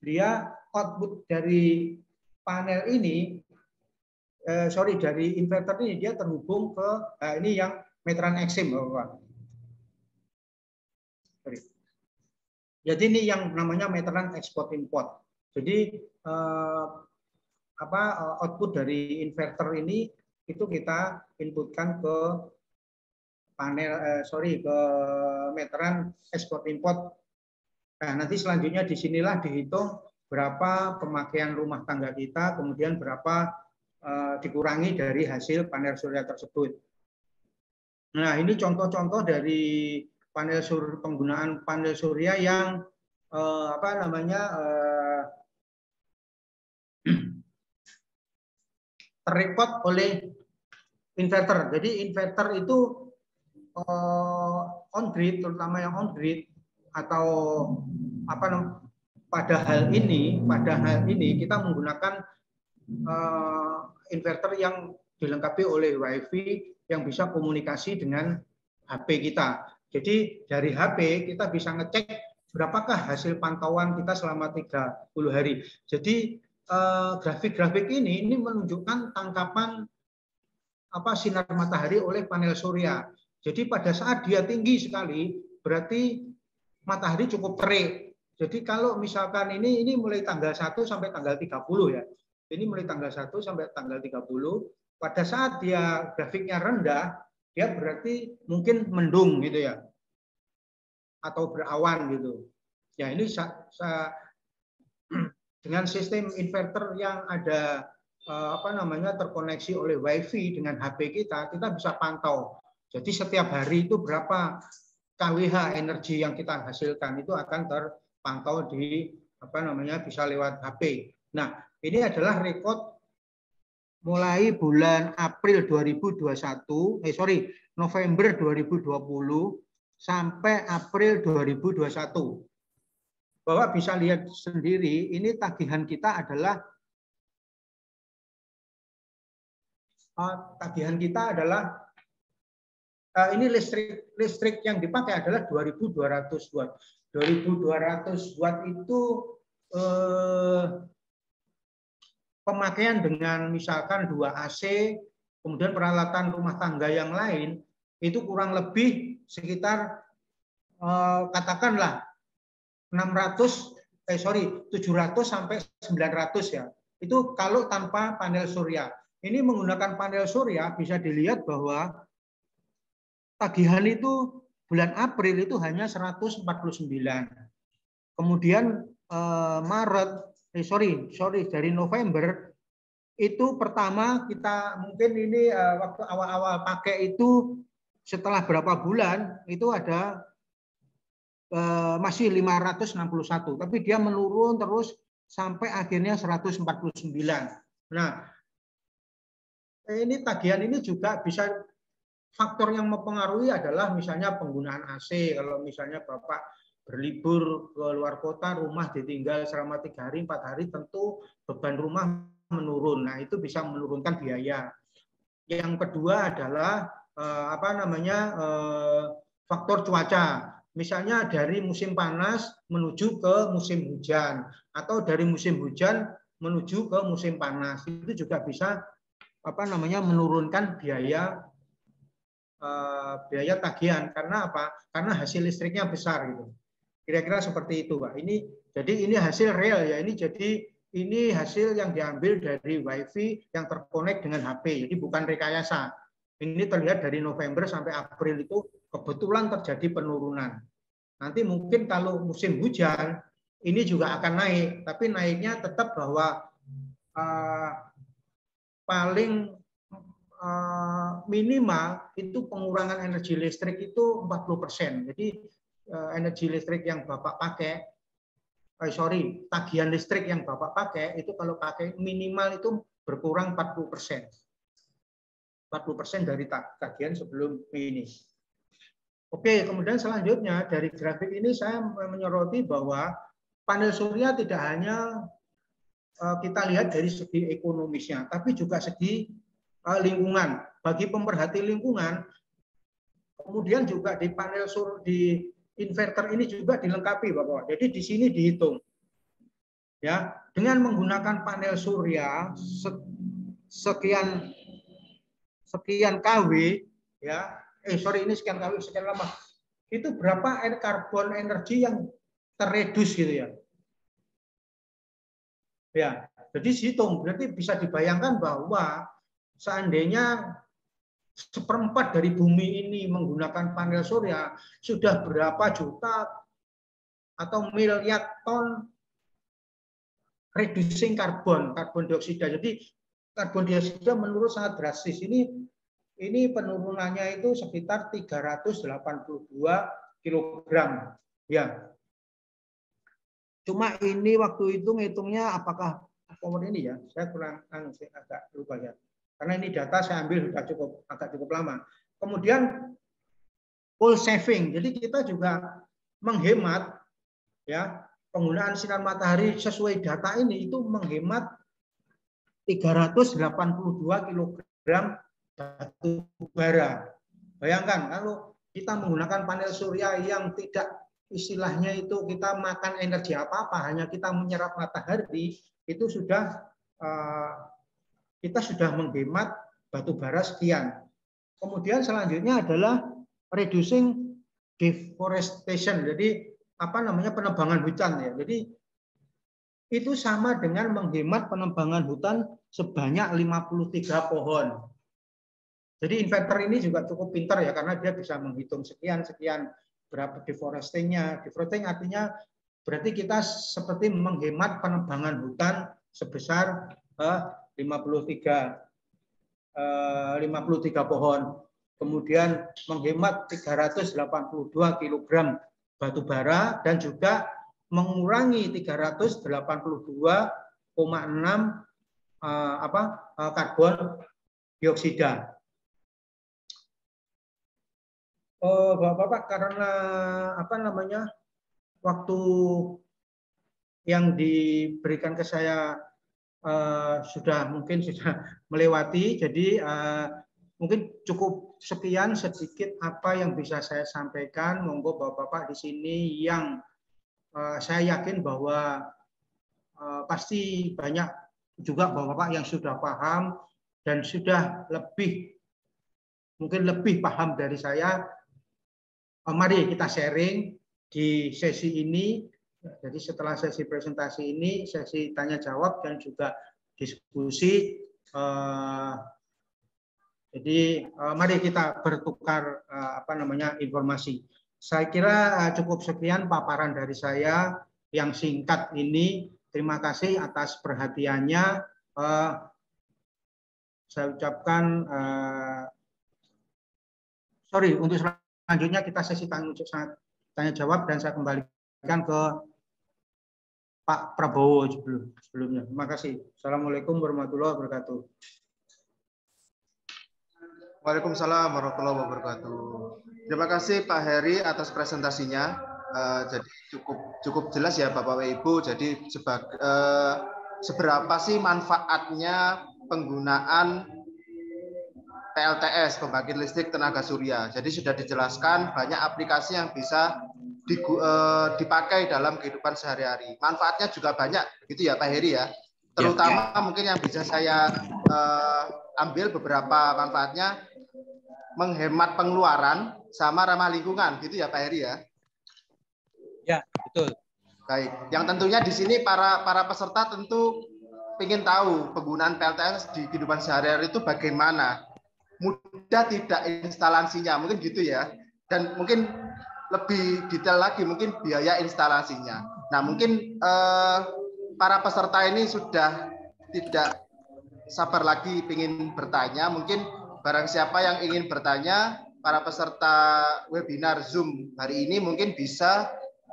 dia output dari panel ini, dari inverter ini dia terhubung ke ini yang meteran Exim, Bapak. Jadi ini yang namanya meteran export import. Jadi output dari inverter ini itu kita inputkan ke panel ke meteran ekspor import. Nah, nanti selanjutnya di sinilah dihitung berapa pemakaian rumah tangga kita, kemudian berapa dikurangi dari hasil panel surya tersebut. Nah, ini contoh-contoh dari penggunaan panel surya yang terrecord oleh inverter. Jadi inverter itu on grid, terutama yang on grid atau pada hal ini kita menggunakan inverter yang dilengkapi oleh WiFi yang bisa komunikasi dengan HP kita. Jadi dari HP kita bisa ngecek berapakah hasil pantauan kita selama 30 hari. Jadi grafik-grafik ini menunjukkan tangkapan sinar matahari oleh panel surya. Jadi pada saat dia tinggi sekali, berarti matahari cukup terik. Jadi kalau misalkan ini mulai tanggal 1 sampai tanggal 30 ya. Ini mulai tanggal 1 sampai tanggal 30. Pada saat dia grafiknya rendah, dia berarti mungkin mendung gitu ya. Atau berawan gitu. Ya ini dengan sistem inverter yang ada terkoneksi oleh WiFi dengan HP kita bisa pantau. Jadi setiap hari itu berapa kWh energi yang kita hasilkan itu akan terpantau di bisa lewat HP. Nah, ini adalah rekod mulai bulan April 2021, November 2020 sampai April 2021. Bapak bisa lihat sendiri, ini tagihan kita adalah ini listrik yang dipakai adalah 2.200 watt. 2.200 watt itu pemakaian dengan misalkan 2 AC, kemudian peralatan rumah tangga yang lain, itu kurang lebih sekitar katakanlah 700 sampai 900 ya. Itu kalau tanpa panel surya. Ini menggunakan panel surya bisa dilihat bahwa tagihan itu bulan April itu hanya 149. Kemudian dari November itu pertama kita mungkin ini waktu awal-awal pakai itu setelah berapa bulan itu ada masih 561, tapi dia menurun terus sampai akhirnya 149. Nah, ini tagihan ini juga bisa faktor yang mempengaruhi adalah misalnya penggunaan AC. Kalau misalnya Bapak berlibur ke luar kota, rumah ditinggal selama 3 hari, 4 hari, tentu beban rumah menurun. Nah, itu bisa menurunkan biaya. Yang kedua adalah faktor cuaca. Misalnya dari musim panas menuju ke musim hujan, atau dari musim hujan menuju ke musim panas. Itu juga bisa menurunkan biaya tagihan. Karena apa? Karena hasil listriknya besar gitu. Kira-kira seperti itu, Pak. Ini hasil real ya. Ini hasil yang diambil dari WiFi yang terkonek dengan HP. Jadi bukan rekayasa. Ini terlihat dari November sampai April itu kebetulan terjadi penurunan. Nanti mungkin kalau musim hujan ini juga akan naik, tapi naiknya tetap bahwa paling minimal itu pengurangan energi listrik itu 40%. Jadi energi listrik yang Bapak pakai, tagihan listrik yang Bapak pakai itu kalau pakai minimal itu berkurang 40%. 40% dari tagihan sebelum ini. Oke, kemudian selanjutnya dari grafik ini saya menyoroti bahwa panel surya tidak hanya kita lihat dari segi ekonomisnya, tapi juga segi lingkungan. Bagi pemerhati lingkungan, kemudian juga di panel surya di inverter ini juga dilengkapi, Bapak. Jadi di sini dihitung, ya, dengan menggunakan panel surya sekian kW, ya, ini sekian kW sekian lama. Itu berapa karbon energi yang terredus gitu ya. Ya, jadi dihitung, berarti bisa dibayangkan bahwa seandainya 1/4 dari bumi ini menggunakan panel surya, sudah berapa juta atau miliar ton reducing karbon dioksida. Jadi karbon dioksida menurun sangat drastis. Ini penurunannya itu sekitar 382 kg. Ya. Cuma ini waktu itu ngitungnya apakah ini ya? Saya kurang agak lupa ya. Karena ini data saya ambil sudah agak cukup lama. Kemudian coal saving. Jadi kita juga menghemat, ya, penggunaan sinar matahari sesuai data ini itu menghemat 382 kg batu bara. Bayangkan kalau kita menggunakan panel surya yang tidak istilahnya itu kita makan energi apa-apa, hanya kita menyerap matahari, itu sudah kita sudah menghemat batu bara sekian. Kemudian selanjutnya adalah reducing deforestation. Jadi penebangan hutan ya. Jadi itu sama dengan menghemat penebangan hutan sebanyak 53 pohon. Jadi inverter ini juga cukup pintar ya, karena dia bisa menghitung sekian berapa deforestingnya. Deforesting artinya berarti kita seperti menghemat penebangan hutan sebesar 53 pohon. Kemudian menghemat 382 kg batu bara dan juga mengurangi 382,6 karbon dioksida. Bapak, karena waktu yang diberikan ke saya sudah melewati, jadi mungkin cukup sekian sedikit apa yang bisa saya sampaikan. Monggo Bapak-bapak di sini yang saya yakin bahwa pasti banyak juga Bapak-bapak yang sudah paham dan sudah mungkin lebih paham dari saya. Mari kita sharing di sesi ini. Jadi setelah sesi presentasi ini, sesi tanya jawab dan juga diskusi. Jadi mari kita bertukar informasi. Saya kira cukup sekian paparan dari saya yang singkat ini. Terima kasih atas perhatiannya. saya ucapkan sorry, untuk selanjutnya kita sesi tanya jawab dan saya kembalikan ke Pak Prabowo sebelumnya. Terima kasih. Assalamualaikum warahmatullahi wabarakatuh. Waalaikumsalam warahmatullahi wabarakatuh. Terima kasih Pak Heri atas presentasinya. Jadi cukup jelas ya Bapak Ibu. Jadi seberapa sih manfaatnya penggunaan PLTS, pembangkit listrik tenaga surya. Jadi sudah dijelaskan banyak aplikasi yang bisa dipakai dalam kehidupan sehari-hari. Manfaatnya juga banyak, begitu ya Pak Heri ya. Terutama mungkin yang bisa saya ambil beberapa manfaatnya, menghemat pengeluaran sama ramah lingkungan, gitu ya Pak Heri ya. Ya, betul. Baik, yang tentunya di sini para peserta tentu ingin tahu penggunaan PLTS di kehidupan sehari-hari itu bagaimana. Mudah tidak instalasinya, mungkin gitu ya. Dan mungkin lebih detail lagi mungkin biaya instalasinya. Nah, mungkin para peserta ini sudah tidak sabar lagi ingin bertanya. Mungkin barang siapa yang ingin bertanya, para peserta webinar Zoom hari ini mungkin bisa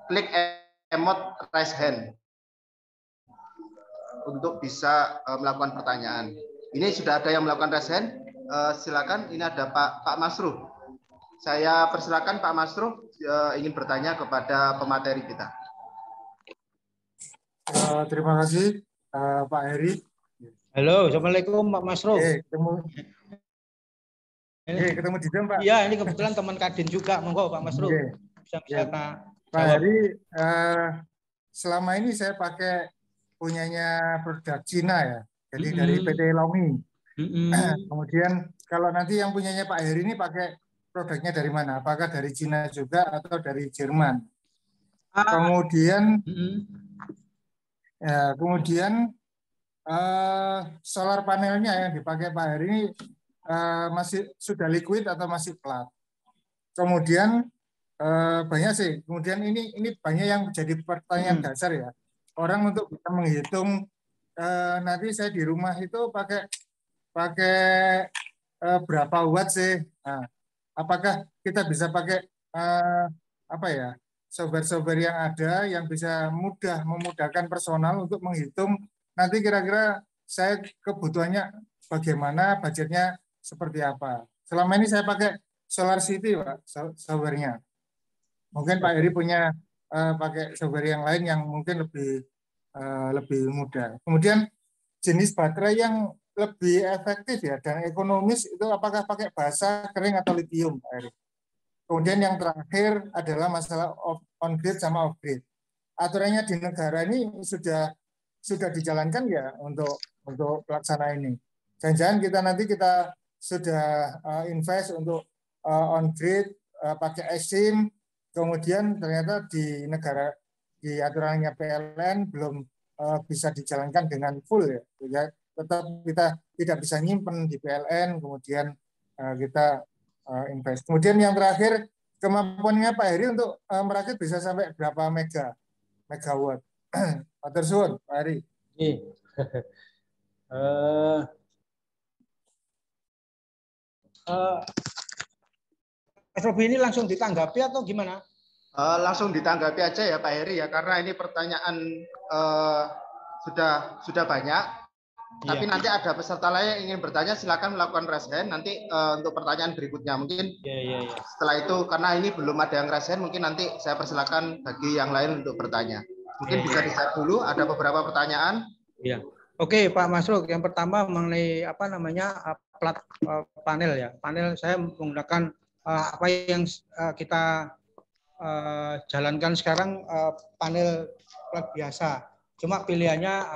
klik emot raise hand untuk bisa melakukan pertanyaan. Ini sudah ada yang melakukan raise hand. Silakan, ini ada Pak Masruh. Saya persilakan Pak Masruh ingin bertanya kepada pemateri kita. Terima kasih Pak Heri. Halo, assalamualaikum Pak Masruh. Ketemu di Zoom Pak. Iya, ini kebetulan teman Kadin juga, monggo Pak Masruh. Bisa Pak Heri, selama ini saya pakai punyanya produk Cina ya, jadi dari PT Longi. Kemudian kalau nanti yang punyanya Pak Heri ini pakai produknya dari mana? Apakah dari Cina juga atau dari Jerman? Kemudian solar panelnya yang dipakai Pak Heri ini masih sudah liquid atau masih plat? Kemudian banyak sih. Kemudian ini banyak yang jadi pertanyaan dasar ya. Orang untuk bisa menghitung nanti saya di rumah itu pakai berapa watt sih? Nah, apakah kita bisa pakai software-software yang ada yang bisa memudahkan personal untuk menghitung nanti kira-kira saya kebutuhannya bagaimana, budgetnya seperti apa. Selama ini saya pakai SolarCity Pak, software-nya. Mungkin Pak Heri punya pakai software yang lain yang mungkin lebih mudah. Kemudian jenis baterai yang lebih efektif ya dan ekonomis itu apakah pakai basa, kering atau lithium, Pak Heri? Kemudian yang terakhir adalah masalah on-grid sama off-grid. Aturannya di negara ini sudah dijalankan ya untuk pelaksana ini. Jangan-jangan kita sudah invest untuk on-grid pakai eSIM, kemudian ternyata di aturannya PLN belum bisa dijalankan dengan full ya. Tetap kita tidak bisa nyimpen di PLN, kemudian kita invest. Kemudian yang terakhir, kemampuannya Pak Heri untuk merakit bisa sampai berapa megawatt? Matur suwun, Pak Heri. Mas Robi ini langsung ditanggapi atau gimana? Langsung ditanggapi aja ya Pak Heri ya, karena ini pertanyaan sudah banyak. Tapi nanti ada peserta lain yang ingin bertanya, silakan melakukan raise hand nanti untuk pertanyaan berikutnya. Mungkin setelah itu, karena ini belum ada yang raise hand, mungkin nanti saya persilakan bagi yang lain untuk bertanya. Mungkin bisa di-share dulu, ada beberapa pertanyaan. Iya. Oke Pak Masruk, yang pertama mengenai plat panel ya. Panel saya menggunakan apa yang kita jalankan sekarang panel plat biasa. Cuma pilihannya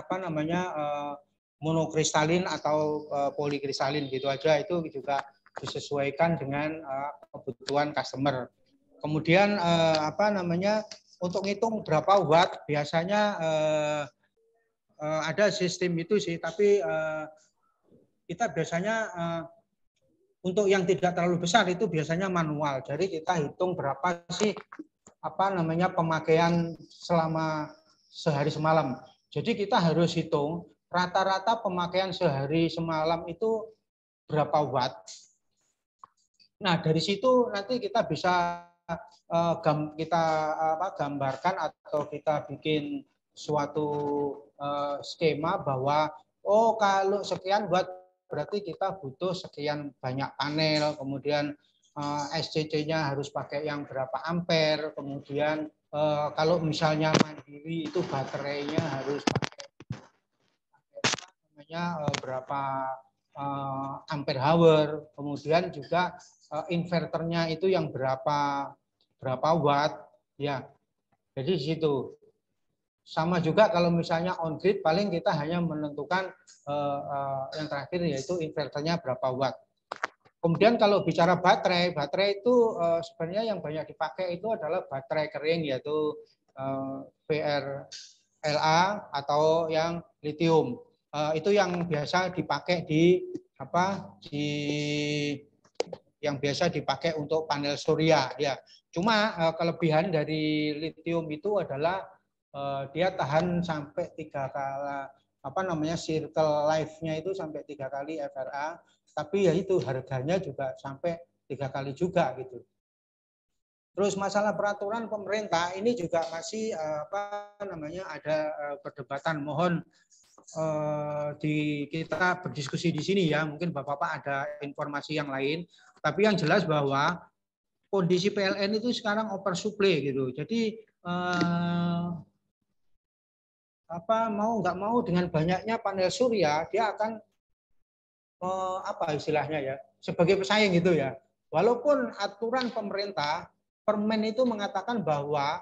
monokristalin atau polikristalin gitu aja, itu juga disesuaikan dengan kebutuhan customer. Kemudian untuk ngitung berapa watt biasanya ada sistem itu sih, tapi kita biasanya untuk yang tidak terlalu besar itu biasanya manual. Jadi kita hitung berapa sih pemakaian selama sehari semalam. Jadi kita harus hitung rata-rata pemakaian sehari semalam itu berapa watt. Nah, dari situ nanti kita bisa gambarkan atau kita bikin suatu skema bahwa oh kalau sekian watt berarti kita butuh sekian banyak panel, kemudian SCC-nya harus pakai yang berapa ampere, kemudian kalau misalnya mandiri itu baterainya harus pakai berapa ampere hour, kemudian juga inverternya itu yang berapa watt, ya. Jadi di situ. Sama juga kalau misalnya on grid paling kita hanya menentukan yang terakhir yaitu inverternya berapa watt. Kemudian kalau bicara baterai itu sebenarnya yang banyak dipakai itu adalah baterai kering yaitu VRLA atau yang lithium. Itu yang biasa dipakai yang biasa dipakai untuk panel surya ya. Cuma kelebihan dari lithium itu adalah dia tahan sampai 3 kali circle life-nya itu sampai 3 kali FRA, tapi ya itu harganya juga sampai 3 kali juga gitu. Terus masalah peraturan pemerintah ini juga masih ada perdebatan. Mohon kita berdiskusi di sini ya, mungkin Bapak-bapak ada informasi yang lain, tapi yang jelas bahwa kondisi PLN itu sekarang oversupply gitu. Jadi mau nggak mau dengan banyaknya panel surya dia akan istilahnya ya sebagai pesaing gitu ya. Walaupun aturan pemerintah Permen itu mengatakan bahwa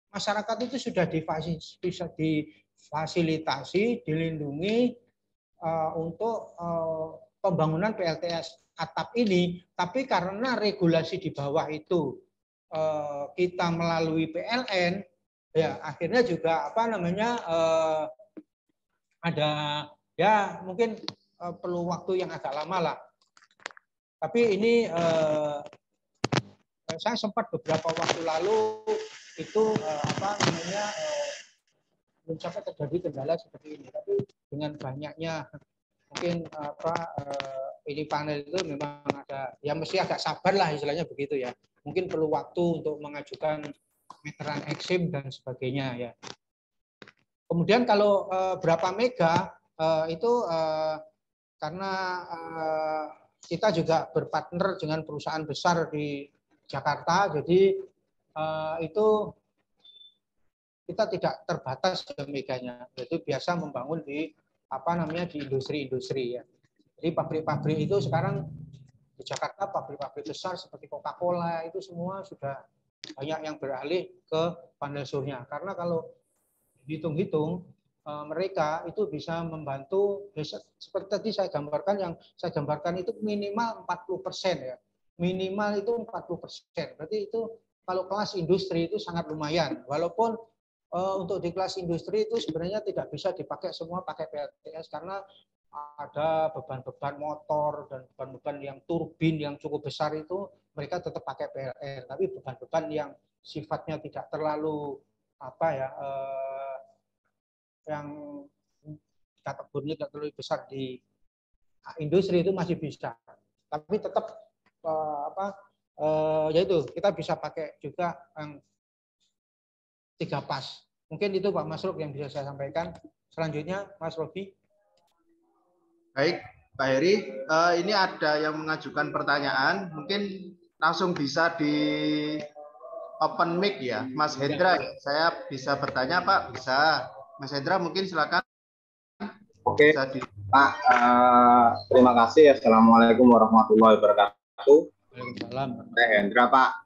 masyarakat itu sudah difasilitasi, dilindungi untuk pembangunan PLTS atap ini, tapi karena regulasi di bawah itu kita melalui PLN, ya akhirnya juga ada ya mungkin perlu waktu yang agak lama lah. Tapi ini saya sempat beberapa waktu lalu itu belum sampai terjadi kendala seperti ini. Tapi dengan banyaknya mungkin ini panel itu memang ada ya mesti agak sabar lah istilahnya begitu ya. Mungkin perlu waktu untuk mengajukan meteran eksim dan sebagainya ya. Kemudian kalau berapa mega itu karena kita juga berpartner dengan perusahaan besar di Jakarta, jadi itu kita tidak terbatas meganya, yaitu biasa membangun di di industri-industri ya. Jadi pabrik-pabrik itu sekarang di Jakarta pabrik-pabrik besar seperti Coca-Cola itu semua sudah banyak yang beralih ke panel surya. Karena kalau hitung-hitung mereka itu bisa membantu seperti tadi saya gambarkan itu minimal 40% ya. Minimal itu 40%. Berarti itu kalau kelas industri itu sangat lumayan. Walaupun untuk di kelas industri itu sebenarnya tidak bisa dipakai semua pakai PLTS karena ada beban-beban motor dan beban-beban yang turbin yang cukup besar itu mereka tetap pakai PLN. Tapi beban-beban yang sifatnya tidak terlalu yang kategorinya tidak terlalu besar di industri itu masih bisa. Tapi tetap yaitu kita bisa pakai juga yang 3 pas. Mungkin itu Pak Masruk yang bisa saya sampaikan. Selanjutnya Mas Robi. Baik, Pak Heri, ini ada yang mengajukan pertanyaan, mungkin langsung bisa di open mic ya, Mas Hendra. Saya bisa bertanya Pak, bisa. Mas Hendra mungkin silakan. Oke, Pak. Terima kasih. Assalamualaikum warahmatullahi wabarakatuh. Waalaikumsalam. Saya Hendra Pak.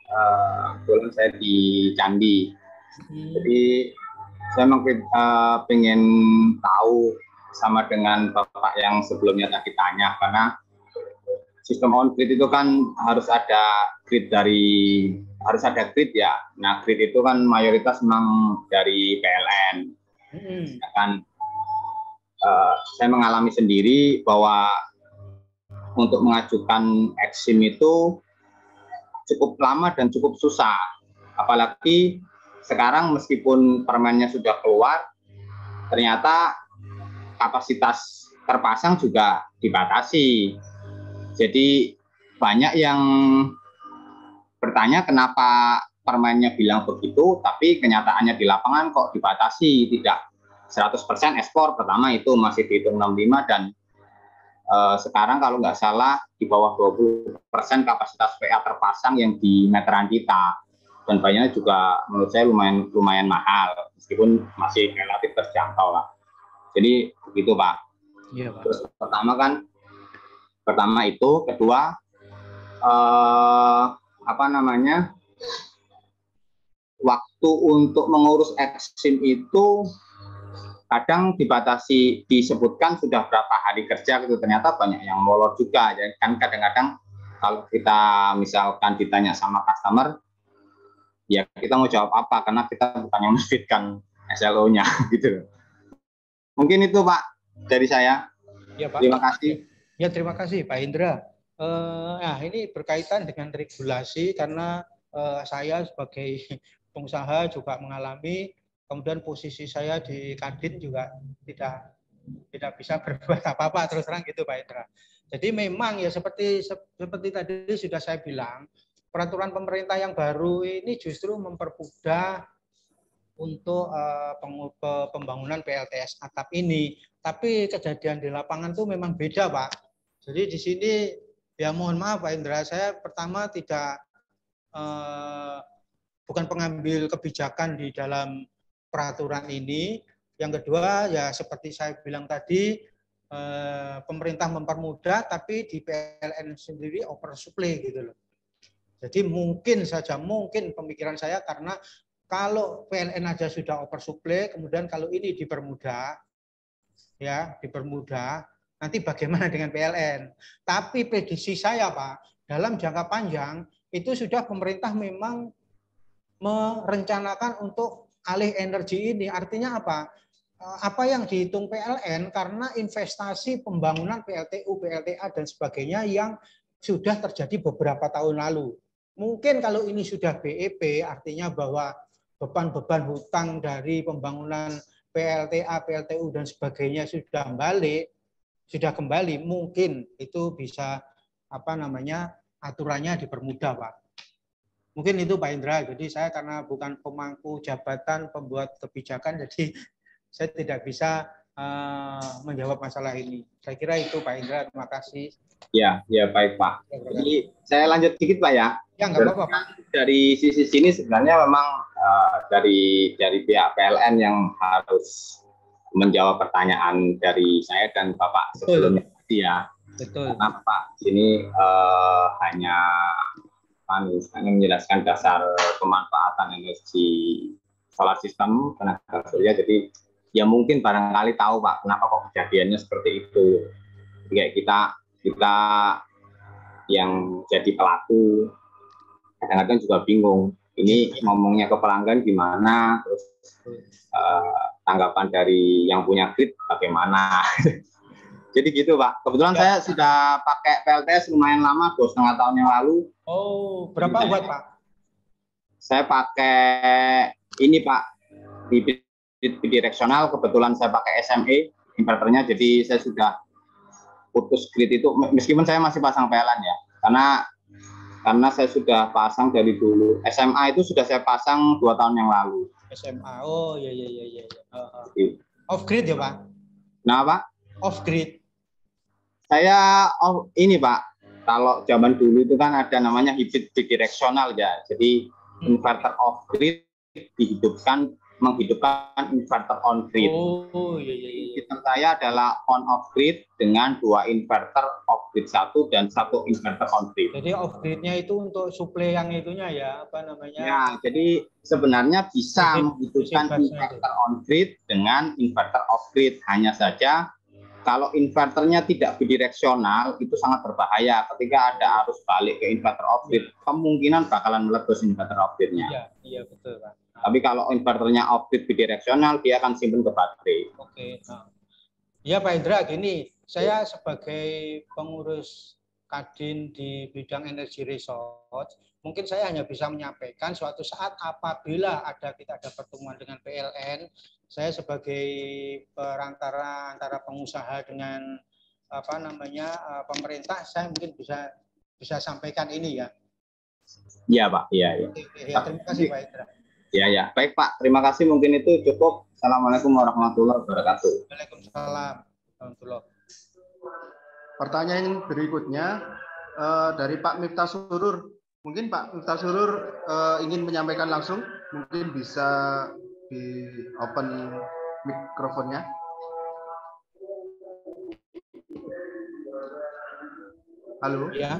Kebetulan saya di Candi. Jadi saya pengen tahu sama dengan Bapak yang sebelumnya tadi tanya, karena sistem on grid itu kan harus ada grid ya. Nah, grid itu kan mayoritas memang dari PLN. Kan saya mengalami sendiri bahwa untuk mengajukan eksim itu cukup lama dan cukup susah. Apalagi sekarang meskipun permennya sudah keluar, ternyata kapasitas terpasang juga dibatasi. Jadi banyak yang bertanya kenapa permennya bilang begitu, tapi kenyataannya di lapangan kok dibatasi, tidak 100% ekspor. Pertama itu masih dihitung 65 dan sekarang kalau nggak salah di bawah 20% kapasitas PA terpasang yang di meteran kita. Dan banyaknya juga menurut saya lumayan mahal, meskipun masih relatif terjangkau lah. Jadi begitu Pak. Iya, Pak. Terus pertama itu, kedua waktu untuk mengurus eksim itu kadang dibatasi, disebutkan sudah berapa hari kerja gitu, ternyata banyak yang molor juga. Jadi kan kadang-kadang kalau kita misalkan ditanya sama customer, ya kita mau jawab apa, karena kita bukan yang menerbitkan SLO-nya gitu. Mungkin itu Pak dari saya. Ya, Pak. Terima kasih. Ya, terima kasih Pak Indra. Nah, ini berkaitan dengan regulasi karena saya sebagai pengusaha juga mengalami, kemudian posisi saya di Kadin juga tidak bisa berbuat apa-apa terus terang gitu Pak Indra. Jadi memang ya seperti tadi sudah saya bilang, peraturan pemerintah yang baru ini justru mempermudah untuk pembangunan PLTS atap ini. Tapi kejadian di lapangan itu memang beda, Pak. Jadi di sini ya mohon maaf Pak Indra, saya pertama bukan pengambil kebijakan di dalam peraturan ini. Yang kedua ya seperti saya bilang tadi, pemerintah mempermudah, tapi di PLN sendiri oversupply gitu loh. Jadi mungkin pemikiran saya, karena kalau PLN aja sudah oversupply, kemudian kalau ini dipermudah, nanti bagaimana dengan PLN? Tapi prediksi saya Pak, dalam jangka panjang itu sudah pemerintah memang merencanakan untuk alih energi ini. Artinya apa? Apa yang dihitung PLN karena investasi pembangunan PLTU, PLTA dan sebagainya yang sudah terjadi beberapa tahun lalu. Mungkin kalau ini sudah BEP, artinya bahwa beban-beban hutang dari pembangunan PLTA, PLTU dan sebagainya sudah kembali, mungkin itu bisa aturannya dipermudah, Pak. Mungkin itu Pak Indra. Jadi saya karena bukan pemangku jabatan pembuat kebijakan, jadi saya tidak bisa menjawab masalah ini. Saya kira itu Pak Indra. Terima kasih. Ya baik Pak. Jadi saya lanjut sedikit Pak ya. Ya nggak apa-apa Pak. Dari sisi sini sebenarnya memang dari pihak PLN yang harus menjawab pertanyaan dari saya dan Bapak sebelumnya tadi ya. Betul. Karena Pak ini hanya menjelaskan dasar pemanfaatan energi solar system tenaga surya. Jadi ya mungkin barangkali tahu Pak kenapa kok kejadiannya seperti itu. Kayak kita yang jadi pelaku kadang-kadang juga bingung. Ini ngomongnya ke pelanggan gimana, terus tanggapan dari yang punya grid bagaimana. Jadi gitu Pak. Kebetulan saya sudah pakai PLTS lumayan lama, 2,5 tahun yang lalu. Oh, berapa watt Pak? Saya pakai ini Pak, bidireksional. Kebetulan saya pakai SME inverternya, jadi saya sudah putus grid itu, meskipun saya masih pasang PLN ya, karena saya sudah pasang dari dulu. SMA itu sudah saya pasang 2 tahun yang lalu. SMA, oh iya. Off grid ya Pak? Nah Pak? Off grid. Saya ini Pak, kalau zaman dulu itu kan ada namanya hibrid bidireksional ya, jadi inverter off grid menghidupkan inverter on grid. Oh iya. Sistem saya adalah on off grid dengan 2 inverter off grid 1 dan 1 inverter on grid. Jadi off gridnya itu untuk suplai yang itunya ya, apa namanya? Ya, jadi sebenarnya bisa menghidupkan inverter on grid dengan inverter off grid. Hanya saja kalau inverternya tidak bidireksional itu sangat berbahaya. Ketika ada arus balik ke inverter off grid, kemungkinan bakalan meletus inverter off gridnya. Iya betul Pak. Tapi kalau inverternya off grid bidireksional, dia akan simpen ke baterai. Oke. Ya Pak Indra, gini, saya sebagai pengurus Kadin di bidang energi resource, mungkin saya hanya bisa menyampaikan suatu saat apabila kita ada pertemuan dengan PLN, saya sebagai perantara antara pengusaha dengan pemerintah, saya mungkin bisa sampaikan ini ya. Iya Pak, iya. Ya, terima kasih Pak Indra. Ya, baik Pak, terima kasih, mungkin itu cukup. Assalamualaikum warahmatullahi wabarakatuh. Waalaikumsalam warahmatullahi wabarakatuh. Pertanyaan berikutnya dari Pak Miftah Surur. Mungkin Pak Miftah Surur ingin menyampaikan langsung, mungkin bisa di open mikrofonnya. Halo. Ya.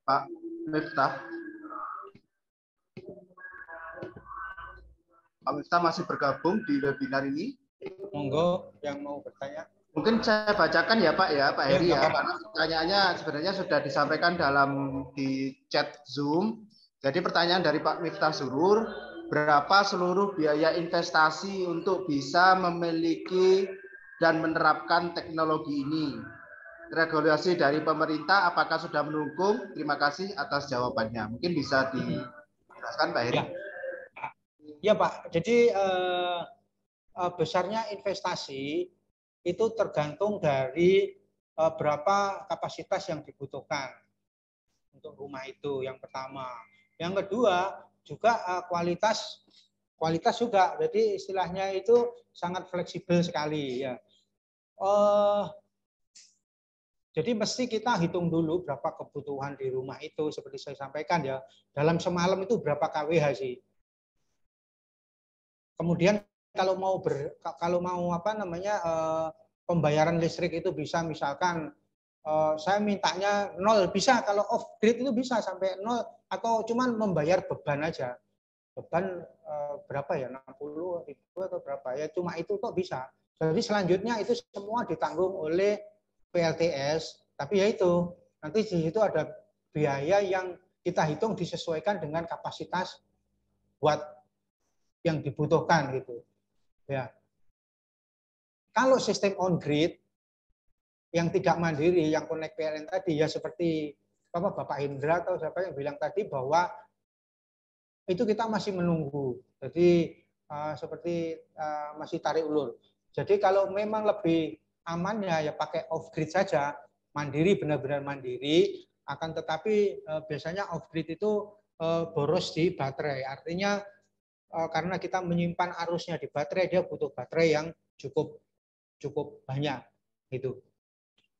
Pak Miftah. Pak Miftah masih bergabung di webinar ini. Monggo yang mau bertanya. Mungkin saya bacakan ya Pak Heri ya, karena pertanyaannya sebenarnya sudah disampaikan di chat Zoom. Jadi pertanyaan dari Pak Miftah Surur, berapa seluruh biaya investasi untuk bisa memiliki dan menerapkan teknologi ini? Regulasi dari pemerintah apakah sudah mendukung? Terima kasih atas jawabannya. Mungkin bisa dijelaskan Pak Heri. Ya Pak, jadi besarnya investasi itu tergantung dari berapa kapasitas yang dibutuhkan untuk rumah itu, yang pertama. Yang kedua juga kualitas juga. Jadi istilahnya itu sangat fleksibel sekali ya. Jadi mesti kita hitung dulu berapa kebutuhan di rumah itu, seperti saya sampaikan ya. Dalam semalam itu berapa kWh sih? Kemudian kalau mau pembayaran listrik itu bisa, misalkan saya mintanya 0, bisa. Kalau off grid itu bisa sampai 0, atau cuman membayar beban aja. Beban berapa ya, 60.000 atau berapa ya, cuma itu kok bisa. Jadi selanjutnya itu semua ditanggung oleh PLTS, tapi ya itu nanti di situ ada biaya yang kita hitung disesuaikan dengan kapasitas buat yang dibutuhkan gitu. Ya. Kalau sistem on grid yang tidak mandiri, yang connect PLN tadi ya seperti Bapak Indra atau siapa yang bilang tadi bahwa itu kita masih menunggu. Jadi seperti masih tarik ulur. Jadi kalau memang lebih amannya ya pakai off grid saja, mandiri, benar-benar mandiri. Akan tetapi biasanya off grid itu boros di baterai. Artinya karena kita menyimpan arusnya di baterai, dia butuh baterai yang cukup banyak gitu.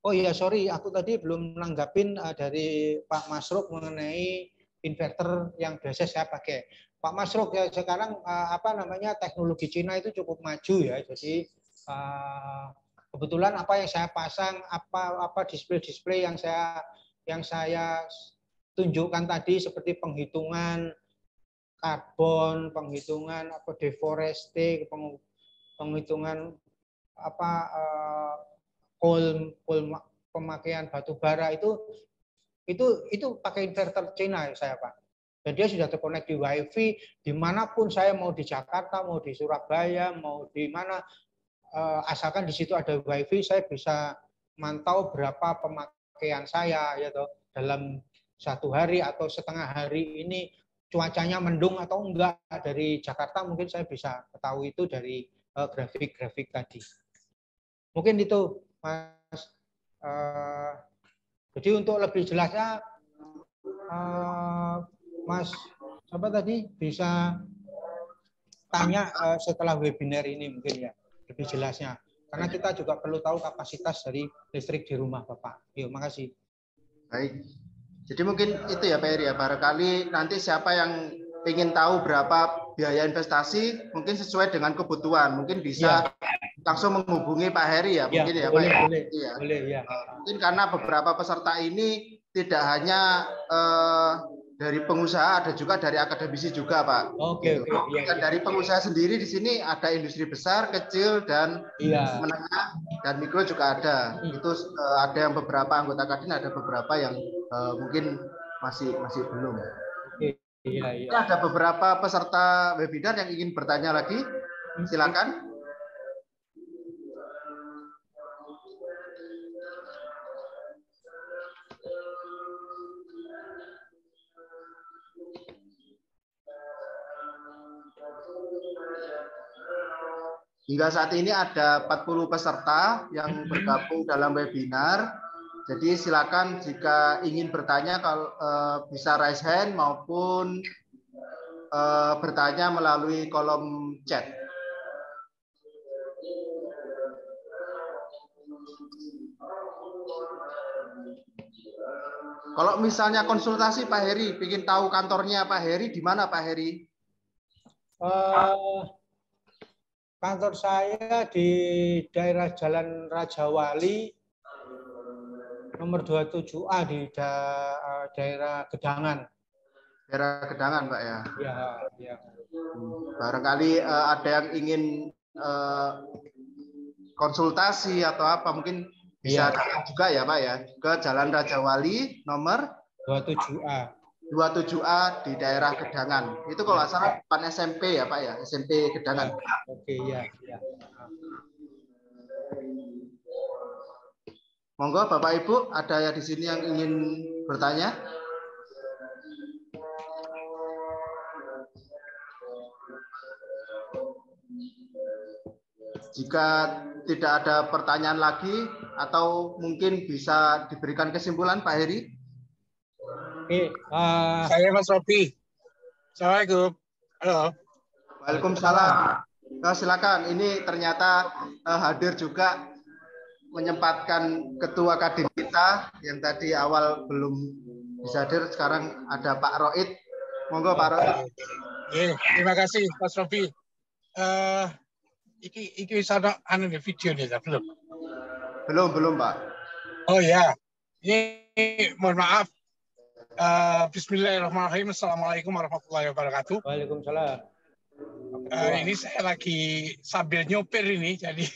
Oh iya, sorry, aku tadi belum menanggapin dari Pak Masruk mengenai inverter yang biasa saya pakai. Pak Masruk ya, sekarang teknologi Cina itu cukup maju ya. Jadi kebetulan apa yang saya pasang, apa display-display yang saya tunjukkan tadi seperti penghitungan karbon, penghitungan deforeste, penghitungan pemakaian batu bara itu pakai inverter Cina saya Pak. Dan dia sudah terkonek di WiFi dimanapun saya, mau di Jakarta, mau di Surabaya, mau di mana, asalkan di situ ada WiFi, saya bisa mantau berapa pemakaian saya ya toh, dalam 1 hari atau setengah hari ini cuacanya mendung atau enggak. Dari Jakarta mungkin saya bisa ketahui itu dari grafik-grafik tadi. Mungkin itu Mas. Jadi untuk lebih jelasnya Mas tadi bisa tanya setelah webinar ini mungkin ya lebih jelasnya. Karena kita juga perlu tahu kapasitas dari listrik di rumah Bapak. Yuk, makasih. Baik. Jadi mungkin itu ya Pak Heri ya, barangkali nanti siapa yang ingin tahu berapa biaya investasi, mungkin sesuai dengan kebutuhan, mungkin bisa langsung menghubungi Pak Heri ya, mungkin ya Pak ya. Boleh ya. Mungkin karena beberapa peserta ini tidak hanya dari pengusaha, ada juga dari akademisi juga Pak. Oke. Dan dari pengusaha sendiri di sini ada industri besar, kecil, dan menengah, dan mikro juga ada. Itu ada yang beberapa anggota Kadin, ada beberapa yang mungkin masih belum. Iya. Ada beberapa peserta webinar yang ingin bertanya lagi. Silakan. Hingga saat ini ada 40 peserta yang bergabung dalam webinar. Jadi silakan jika ingin bertanya kalau bisa raise hand maupun bertanya melalui kolom chat. Kalau misalnya konsultasi Pak Heri, ingin tahu kantornya Pak Heri di mana Pak Heri? Kantor saya di daerah Jalan Raja Wali, nomor 27A di daerah Gedangan. Daerah Gedangan, Pak ya. Ya, ya. Barangkali ada yang ingin konsultasi atau apa, mungkin bisa datang juga ya Pak ya, ke Jalan Raja Wali nomor 27A. 27A di daerah Gedangan. Itu kalau nggak salah depan SMP ya Pak ya, SMP Gedangan. Ya, oke, ya, ya. Monggo Bapak Ibu, ada ya di sini yang ingin bertanya? Jika tidak ada pertanyaan lagi, atau mungkin bisa diberikan kesimpulan Pak Heri? Oke, saya Mas Robi. Assalamualaikum. Halo. Waalaikumsalam. Nah, silakan. Ini ternyata hadir juga menyempatkan ketua Kadin kita yang tadi awal belum bisa hadir. Sekarang ada Pak Roid. Monggo Pak Roid. Terima kasih Mas Robi. Iki sana anu video nih, belum? Belum Pak. Oh ya. Ini mohon maaf. Bismillahirrahmanirrahim. Assalamualaikum warahmatullahi wabarakatuh. Waalaikumsalam. Ini saya lagi sambil nyopir ini, jadi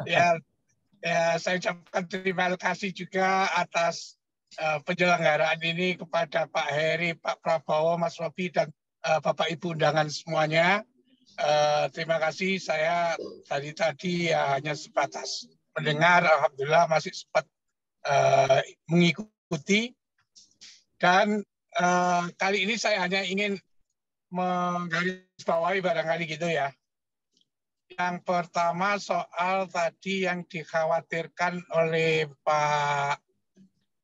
ya saya ucapkan terima kasih juga atas penyelenggaraan ini kepada Pak Heri, Pak Prabowo, Mas Robi, dan Bapak Ibu undangan semuanya. Terima kasih. Saya tadi ya hanya sebatas mendengar, alhamdulillah masih sempat mengikuti. Dan kali ini saya hanya ingin menggarisbawahi barangkali gitu ya. Yang pertama soal tadi yang dikhawatirkan oleh Pak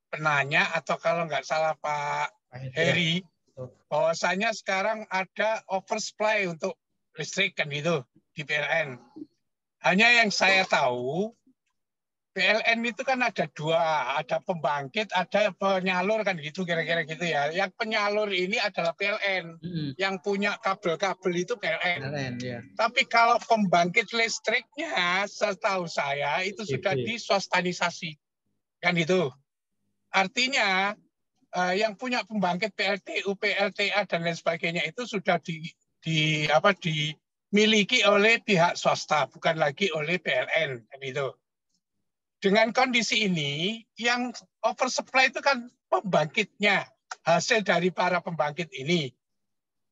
penanya, atau kalau nggak salah Pak Heri, bahwasanya sekarang ada oversupply untuk listrik kan gitu di PLN. Hanya yang saya tahu, PLN itu kan ada dua, ada pembangkit, ada penyalur kan gitu, kira-kira gitu ya. Yang penyalur ini adalah PLN, yang punya kabel-kabel itu PLN. Ya. Tapi kalau pembangkit listriknya, setahu saya itu sudah diswastanisasi, kan gitu. Artinya yang punya pembangkit PLTU, PLTA dan lain sebagainya itu sudah dimiliki oleh pihak swasta, bukan lagi oleh PLN, kan gitu. Dengan kondisi ini, yang oversupply itu kan pembangkitnya, hasil dari para pembangkit ini.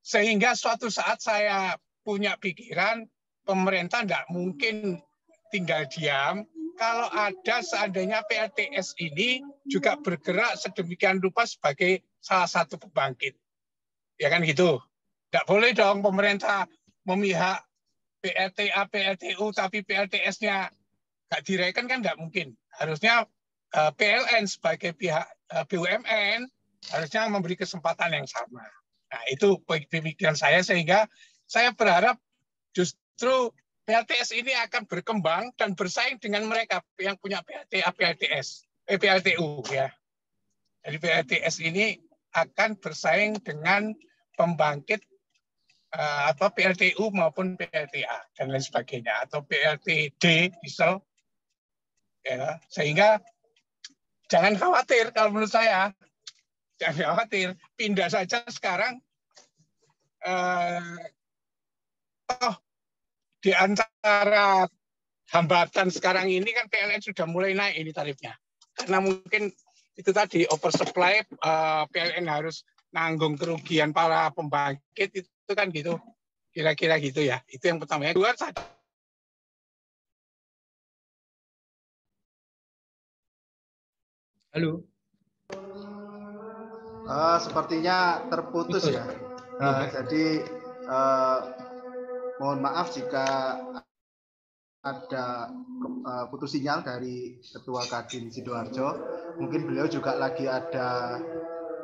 Sehingga suatu saat saya punya pikiran, pemerintah tidak mungkin tinggal diam kalau ada seandainya PLTS ini juga bergerak sedemikian rupa sebagai salah satu pembangkit. Ya kan gitu. Tidak boleh dong pemerintah memihak PLTA, PLTU, tapi PLTS-nya nggak direken kan nggak mungkin. Harusnya PLN sebagai pihak BUMN harusnya memberi kesempatan yang sama. Nah itu pemikiran saya, sehingga saya berharap justru PLTS ini akan berkembang dan bersaing dengan mereka yang punya PLTA, PLTU ya. Jadi PLTS ini akan bersaing dengan pembangkit atau PLTU maupun PLTA dan lain sebagainya, atau PLTD misal. Ya, sehingga jangan khawatir, kalau menurut saya jangan khawatir, pindah saja sekarang. Di antara hambatan sekarang ini kan PLN sudah mulai naik ini tarifnya, karena mungkin itu tadi oversupply, PLN harus nanggung kerugian para pembangkit itu kan gitu, kira-kira gitu ya. Itu yang pertama. Yang kedua, halo. Sepertinya terputus ya. Jadi mohon maaf jika ada putus sinyal dari Ketua Kadin Sidoarjo. Mungkin beliau juga lagi ada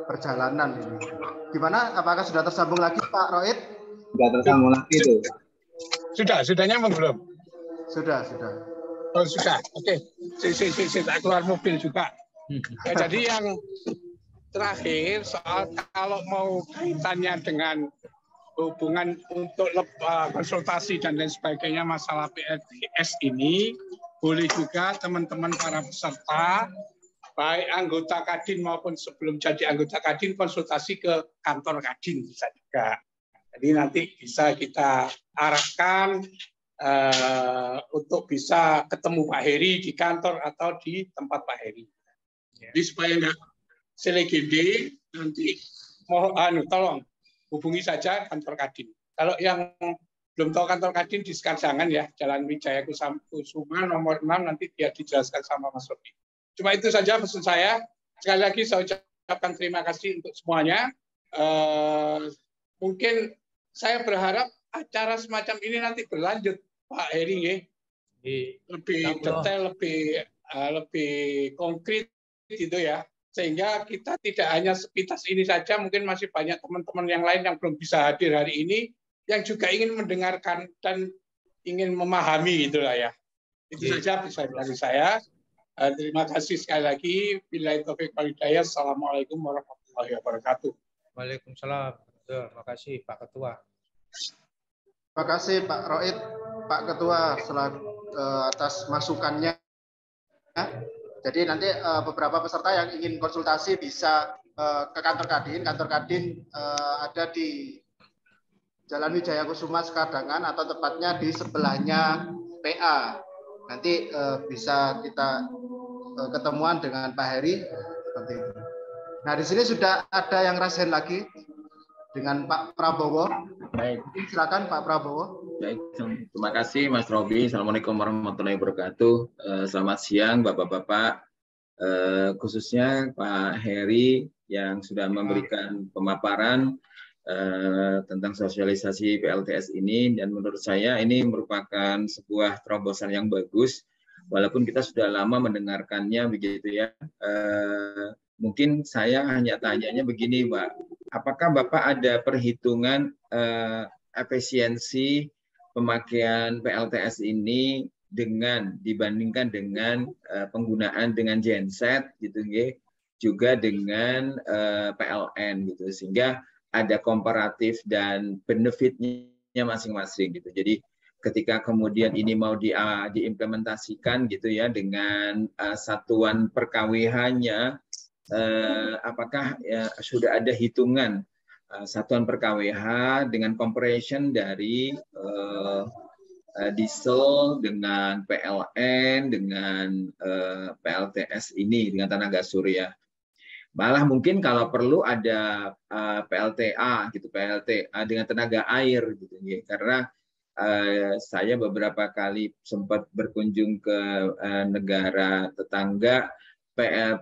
perjalanan ini. Gimana? Apakah sudah tersambung lagi Pak Roid? Sudah tersambung lagi itu. Sudah nyambung belum? Sudah. Oh sudah, oke. Saya keluar mobil juga. Ya, jadi yang terakhir soal kalau mau kaitannya dengan hubungan untuk konsultasi dan lain sebagainya masalah PLTS ini, boleh juga teman-teman para peserta, baik anggota Kadin maupun sebelum jadi anggota Kadin, konsultasi ke kantor Kadin bisa juga. Jadi nanti bisa kita arahkan untuk bisa ketemu Pak Heri di kantor atau di tempat Pak Heri. Jadi supaya nggak selegende, nanti tolong hubungi saja kantor Kadin. Kalau yang belum tahu kantor Kadin di Sekarjangan ya, Jalan Wijaya Kusuma nomor 6, nanti dia dijelaskan sama Mas Robi. Cuma itu saja pesan saya. Sekali lagi saya ucapkan terima kasih untuk semuanya. Mungkin saya berharap acara semacam ini nanti berlanjut, Pak Heri, ya. Lebih detail, lebih konkret gitu ya. Sehingga kita tidak hanya sepintas ini saja, mungkin masih banyak teman-teman yang lain yang belum bisa hadir hari ini, yang juga ingin mendengarkan dan ingin memahami itulah ya. Itu saja dari saya. Terima kasih sekali lagi. Billahi taufiq wal hidayah. Assalamualaikum warahmatullahi wabarakatuh. Waalaikumsalam. Terima kasih Pak Ketua. Terima kasih Pak Roid, Pak Ketua atas masukannya. Jadi nanti beberapa peserta yang ingin konsultasi bisa ke kantor Kadin. Kantor Kadin ada di Jalan Wijaya Kusuma Sekardangan atau tepatnya di sebelahnya PA. Nanti bisa kita ketemuan dengan Pak Heri seperti itu. Nah di sini sudah ada yang raise hand lagi dengan Pak Prabowo. Baik. Silakan Pak Prabowo. Baik, terima kasih Mas Robi. Assalamualaikum warahmatullahi wabarakatuh. Selamat siang Bapak-Bapak, khususnya Pak Heri yang sudah memberikan pemaparan tentang sosialisasi PLTS ini, dan menurut saya ini merupakan sebuah terobosan yang bagus, walaupun kita sudah lama mendengarkannya begitu ya. Mungkin saya hanya tanyanya begini, Pak, apakah Bapak ada perhitungan efisiensi pemakaian PLTS ini dibandingkan dengan penggunaan dengan genset gitu ya, juga dengan PLN gitu, sehingga ada komparatif dan benefitnya masing-masing gitu. Jadi ketika kemudian ini mau diimplementasikan gitu ya dengan satuan per KWH-nya, apakah sudah ada hitungan satuan per KWH dengan comparison dari diesel dengan PLN dengan PLTS ini dengan tenaga surya. Malah mungkin kalau perlu ada PLTA gitu, PLTA dengan tenaga air gitu ya. Karena saya beberapa kali sempat berkunjung ke negara tetangga,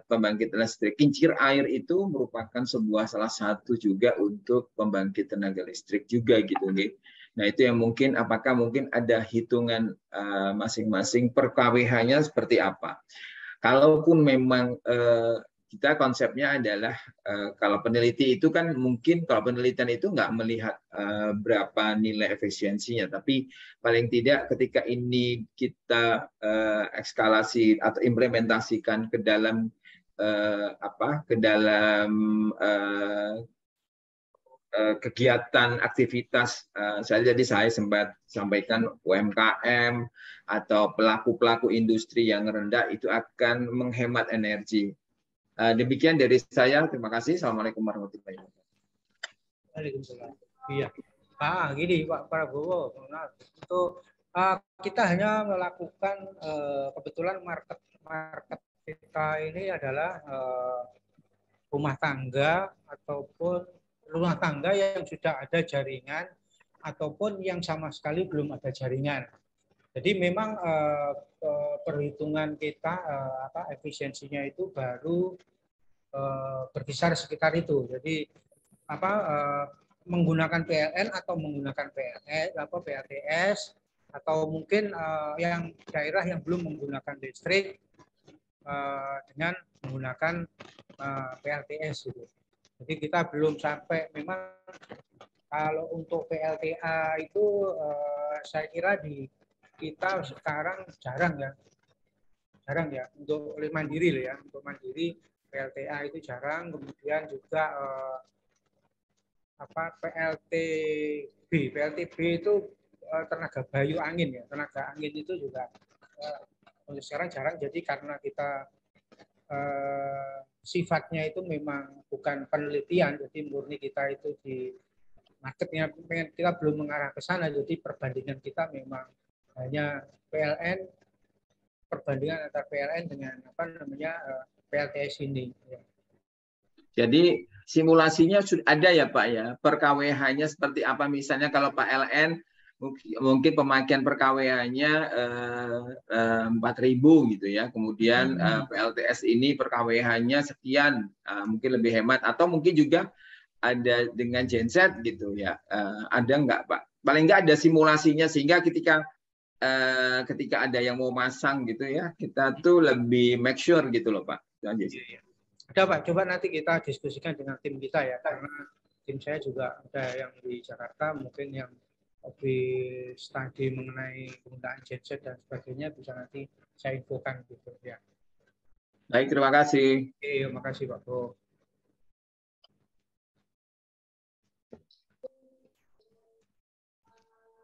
pembangkit listrik kincir air itu merupakan salah satu juga untuk pembangkit tenaga listrik juga gitu nih. Nah itu yang mungkin apakah mungkin ada hitungan masing-masing per KWH-nya seperti apa. Kalaupun memang kita konsepnya adalah kalau peneliti itu kan mungkin kalau penelitian itu nggak melihat berapa nilai efisiensinya, tapi paling tidak ketika ini kita ekskalasi atau implementasikan ke dalam kegiatan aktivitas jadi saya sempat sampaikan UMKM atau pelaku-pelaku industri yang rendah itu akan menghemat energi. Demikian dari saya. Terima kasih. Assalamualaikum warahmatullahi wabarakatuh. Waalaikumsalam. Iya. Gini Pak Prabowo, itu kita hanya melakukan kebetulan market kita ini adalah rumah tangga ataupun rumah tangga yang sudah ada jaringan ataupun yang sama sekali belum ada jaringan. Jadi memang perhitungan kita efisiensinya itu baru berkisar sekitar itu. Jadi menggunakan PLN atau menggunakan PLTS atau mungkin yang daerah yang belum menggunakan listrik dengan menggunakan PLTS gitu. Jadi kita belum sampai, memang kalau untuk PLTA itu saya kira di kita sekarang jarang ya untuk oleh mandiri loh ya, untuk mandiri PLTA itu jarang. Kemudian juga PLTB itu tenaga bayu angin ya, tenaga angin itu juga untuk sekarang jarang. Jadi karena kita sifatnya itu memang bukan penelitian, jadi murni kita itu di marketnya kita belum mengarah ke sana, jadi perbandingan kita memang hanya PLN, perbandingan antara PLN dengan PLTS ini. Jadi simulasinya sudah ada ya Pak ya, per KWH-nya seperti apa, misalnya kalau PLN mungkin pemakaian per KWH-nya 4.000 gitu ya, kemudian PLTS ini per KWH-nya sekian, mungkin lebih hemat, atau mungkin juga ada dengan genset gitu ya, ada nggak Pak? Paling nggak ada simulasinya sehingga ketika ada yang mau masang gitu ya, kita tuh lebih make sure gitu loh Pak. Itu aja sih. Ada Pak, coba nanti kita diskusikan dengan tim kita ya, karena tim saya juga ada yang di Jakarta, mungkin yang lebih studi mengenai penggunaan genset dan sebagainya, bisa nanti saya infokan gitu ya. Baik, terima kasih. Terima kasih Pak Bro.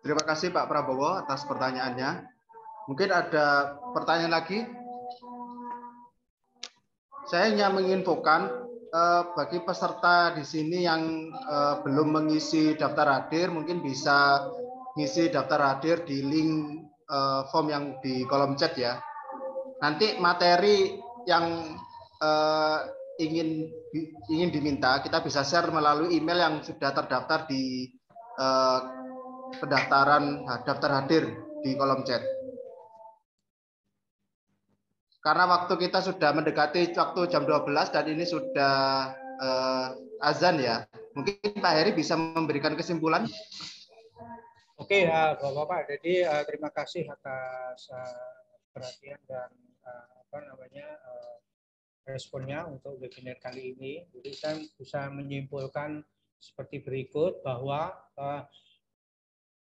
Terima kasih Pak Prabowo atas pertanyaannya. Mungkin ada pertanyaan lagi? Saya hanya menginfokan bagi peserta di sini yang belum mengisi daftar hadir, mungkin bisa ngisi daftar hadir di link form yang di kolom chat ya. Nanti materi yang ingin diminta kita bisa share melalui email yang sudah terdaftar di pendaftaran daftar hadir di kolom chat. Karena waktu kita sudah mendekati waktu jam 12 dan ini sudah azan ya. Mungkin Pak Heri bisa memberikan kesimpulan. Oke ya Bapak-Bapak, jadi terima kasih atas perhatian dan responnya untuk webinar kali ini. Jadi saya bisa menyimpulkan seperti berikut bahwa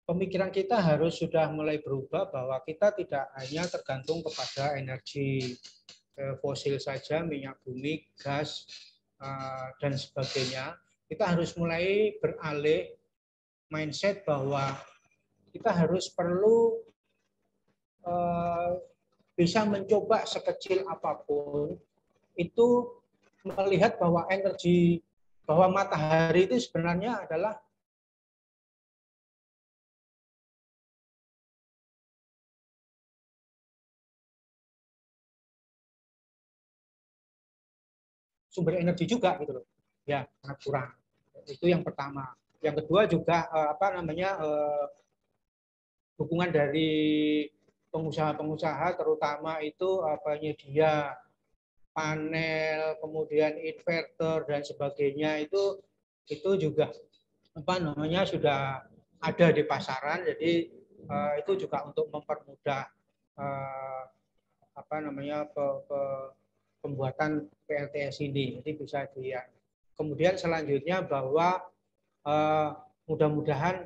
pemikiran kita harus sudah mulai berubah, bahwa kita tidak hanya tergantung kepada energi fosil saja, minyak bumi, gas, dan sebagainya. Kita harus mulai beralih mindset bahwa kita harus perlu bisa mencoba sekecil apapun itu melihat bahwa bahwa matahari itu sebenarnya adalah sumber energi juga gitu loh. Ya, sangat kurang. Itu yang pertama. Yang kedua juga dukungan dari pengusaha-pengusaha, terutama itu penyedia panel, kemudian inverter dan sebagainya, itu juga sudah ada di pasaran. Jadi itu juga untuk mempermudah pembuatan PLTS ini. Jadi bisa kemudian selanjutnya bahwa mudah-mudahan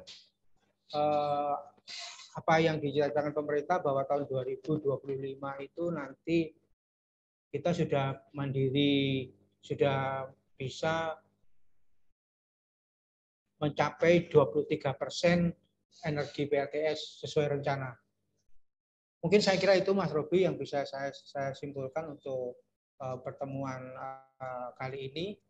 apa yang dijelaskan pemerintah bahwa tahun 2025 itu nanti kita sudah mandiri, sudah bisa mencapai 23% energi PLTS sesuai rencana. Mungkin saya kira itu Mas Robi yang bisa saya simpulkan untuk pertemuan kali ini.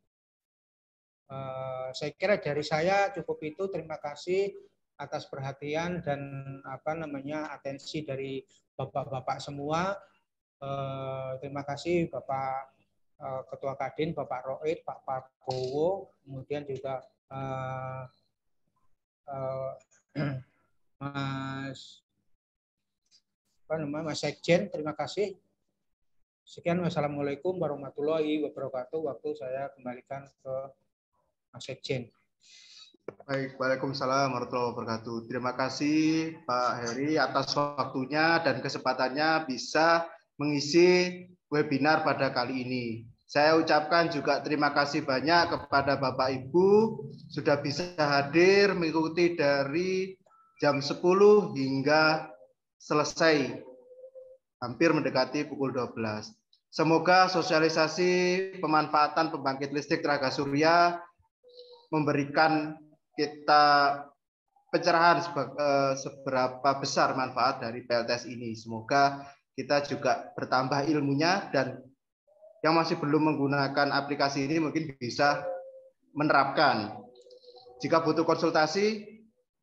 Saya kira dari saya cukup itu. Terima kasih atas perhatian dan atensi dari Bapak-bapak semua. Terima kasih Bapak Ketua Kadin, Bapak Roid, Pak Prabowo, kemudian juga Mas Sekjen. Terima kasih. Sekian, wassalamualaikum warahmatullahi wabarakatuh. Waktu saya kembalikan ke Mas Sekjen. Baik, Waalaikumsalam warahmatullahi wabarakatuh. Terima kasih Pak Heri atas waktunya dan kesempatannya bisa mengisi webinar pada kali ini. Saya ucapkan juga terima kasih banyak kepada Bapak Ibu sudah bisa hadir mengikuti dari jam 10 hingga selesai, hampir mendekati pukul 12. Semoga sosialisasi pemanfaatan pembangkit listrik tenaga surya memberikan kita pencerahan seberapa besar manfaat dari PLTS ini. Semoga kita juga bertambah ilmunya dan yang masih belum menggunakan aplikasi ini mungkin bisa menerapkan. Jika butuh konsultasi,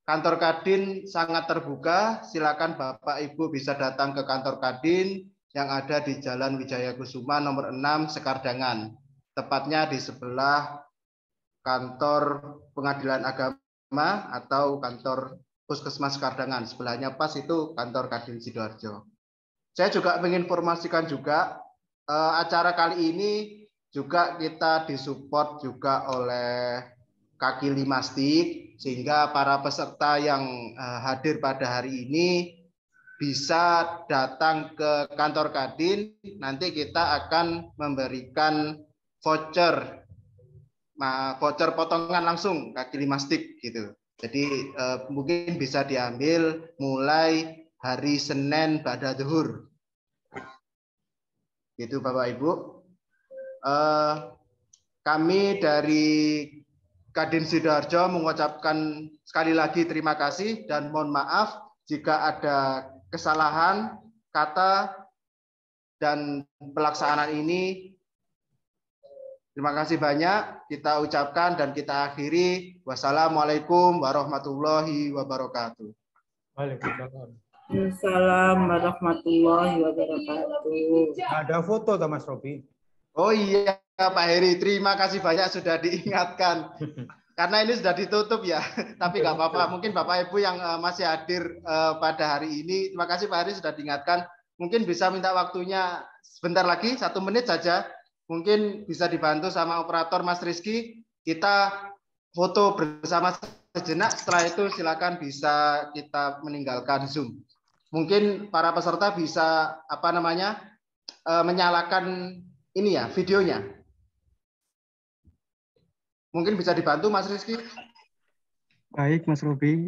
kantor Kadin sangat terbuka. Silakan Bapak Ibu bisa datang ke kantor Kadin yang ada di Jalan Wijaya Kusuma nomor 6 Sekardangan. Tepatnya di sebelah kantor Pengadilan Agama atau kantor Puskesmas Sekardangan. Sebelahnya pas itu kantor Kadin Sidoarjo. Saya juga menginformasikan juga acara kali ini juga kita disupport juga oleh Kaki Lima Stick, sehingga para peserta yang hadir pada hari ini bisa datang ke kantor Kadin. Nanti kita akan memberikan voucher potongan langsung Kaki Lima Stick gitu. Jadi mungkin bisa diambil mulai hari Senin ba'da zuhur. Gitu Bapak Ibu. Kami dari Kadin Sidoarjo mengucapkan sekali lagi terima kasih dan mohon maaf jika ada kesalahan kata dan pelaksanaan ini. Terima kasih banyak kita ucapkan dan kita akhiri. Wassalamualaikum warahmatullahi wabarakatuh. Waalaikumsalam. Assalamualaikum warahmatullahi wabarakatuh. Ada foto tuh Mas Robi. Oh iya Pak Heri, terima kasih banyak sudah diingatkan. Karena ini sudah ditutup ya, tapi nggak apa-apa. Mungkin Bapak Ibu yang masih hadir pada hari ini, terima kasih Pak Heri sudah diingatkan. Mungkin bisa minta waktunya sebentar lagi, 1 menit saja. Mungkin bisa dibantu sama operator Mas Rizky. Kita foto bersama sejenak, setelah itu silakan bisa kita meninggalkan Zoom. Mungkin para peserta bisa menyalakan ini ya videonya. Mungkin bisa dibantu Mas Rizky. Baik Mas Robi,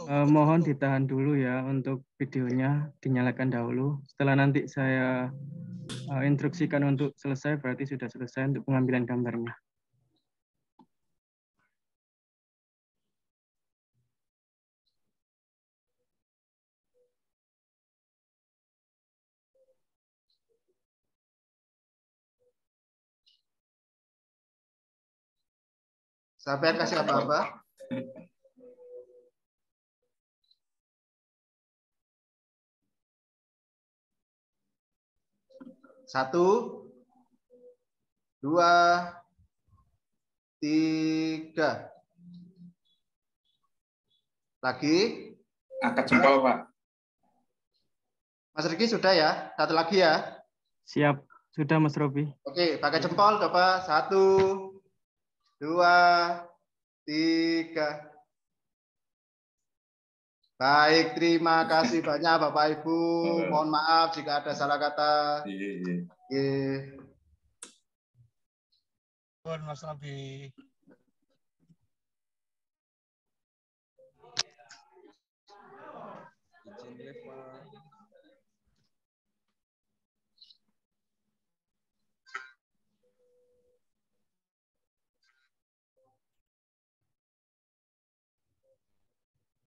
mohon ditahan dulu ya untuk videonya, dinyalakan dahulu. Setelah nanti saya instruksikan untuk selesai, berarti sudah selesai untuk pengambilan gambarnya. Sampai kasih apa-apa. Satu, 2, 3. Lagi. Angkat jempol, Pak. Mas Riki sudah ya? Satu lagi ya? Siap, sudah Mas Robi. Oke, pakai jempol coba. 1, 2, 3. Baik, terima kasih banyak Bapak Ibu. Mohon maaf jika ada salah kata. Iya. Mas Robi. Izin, Pak.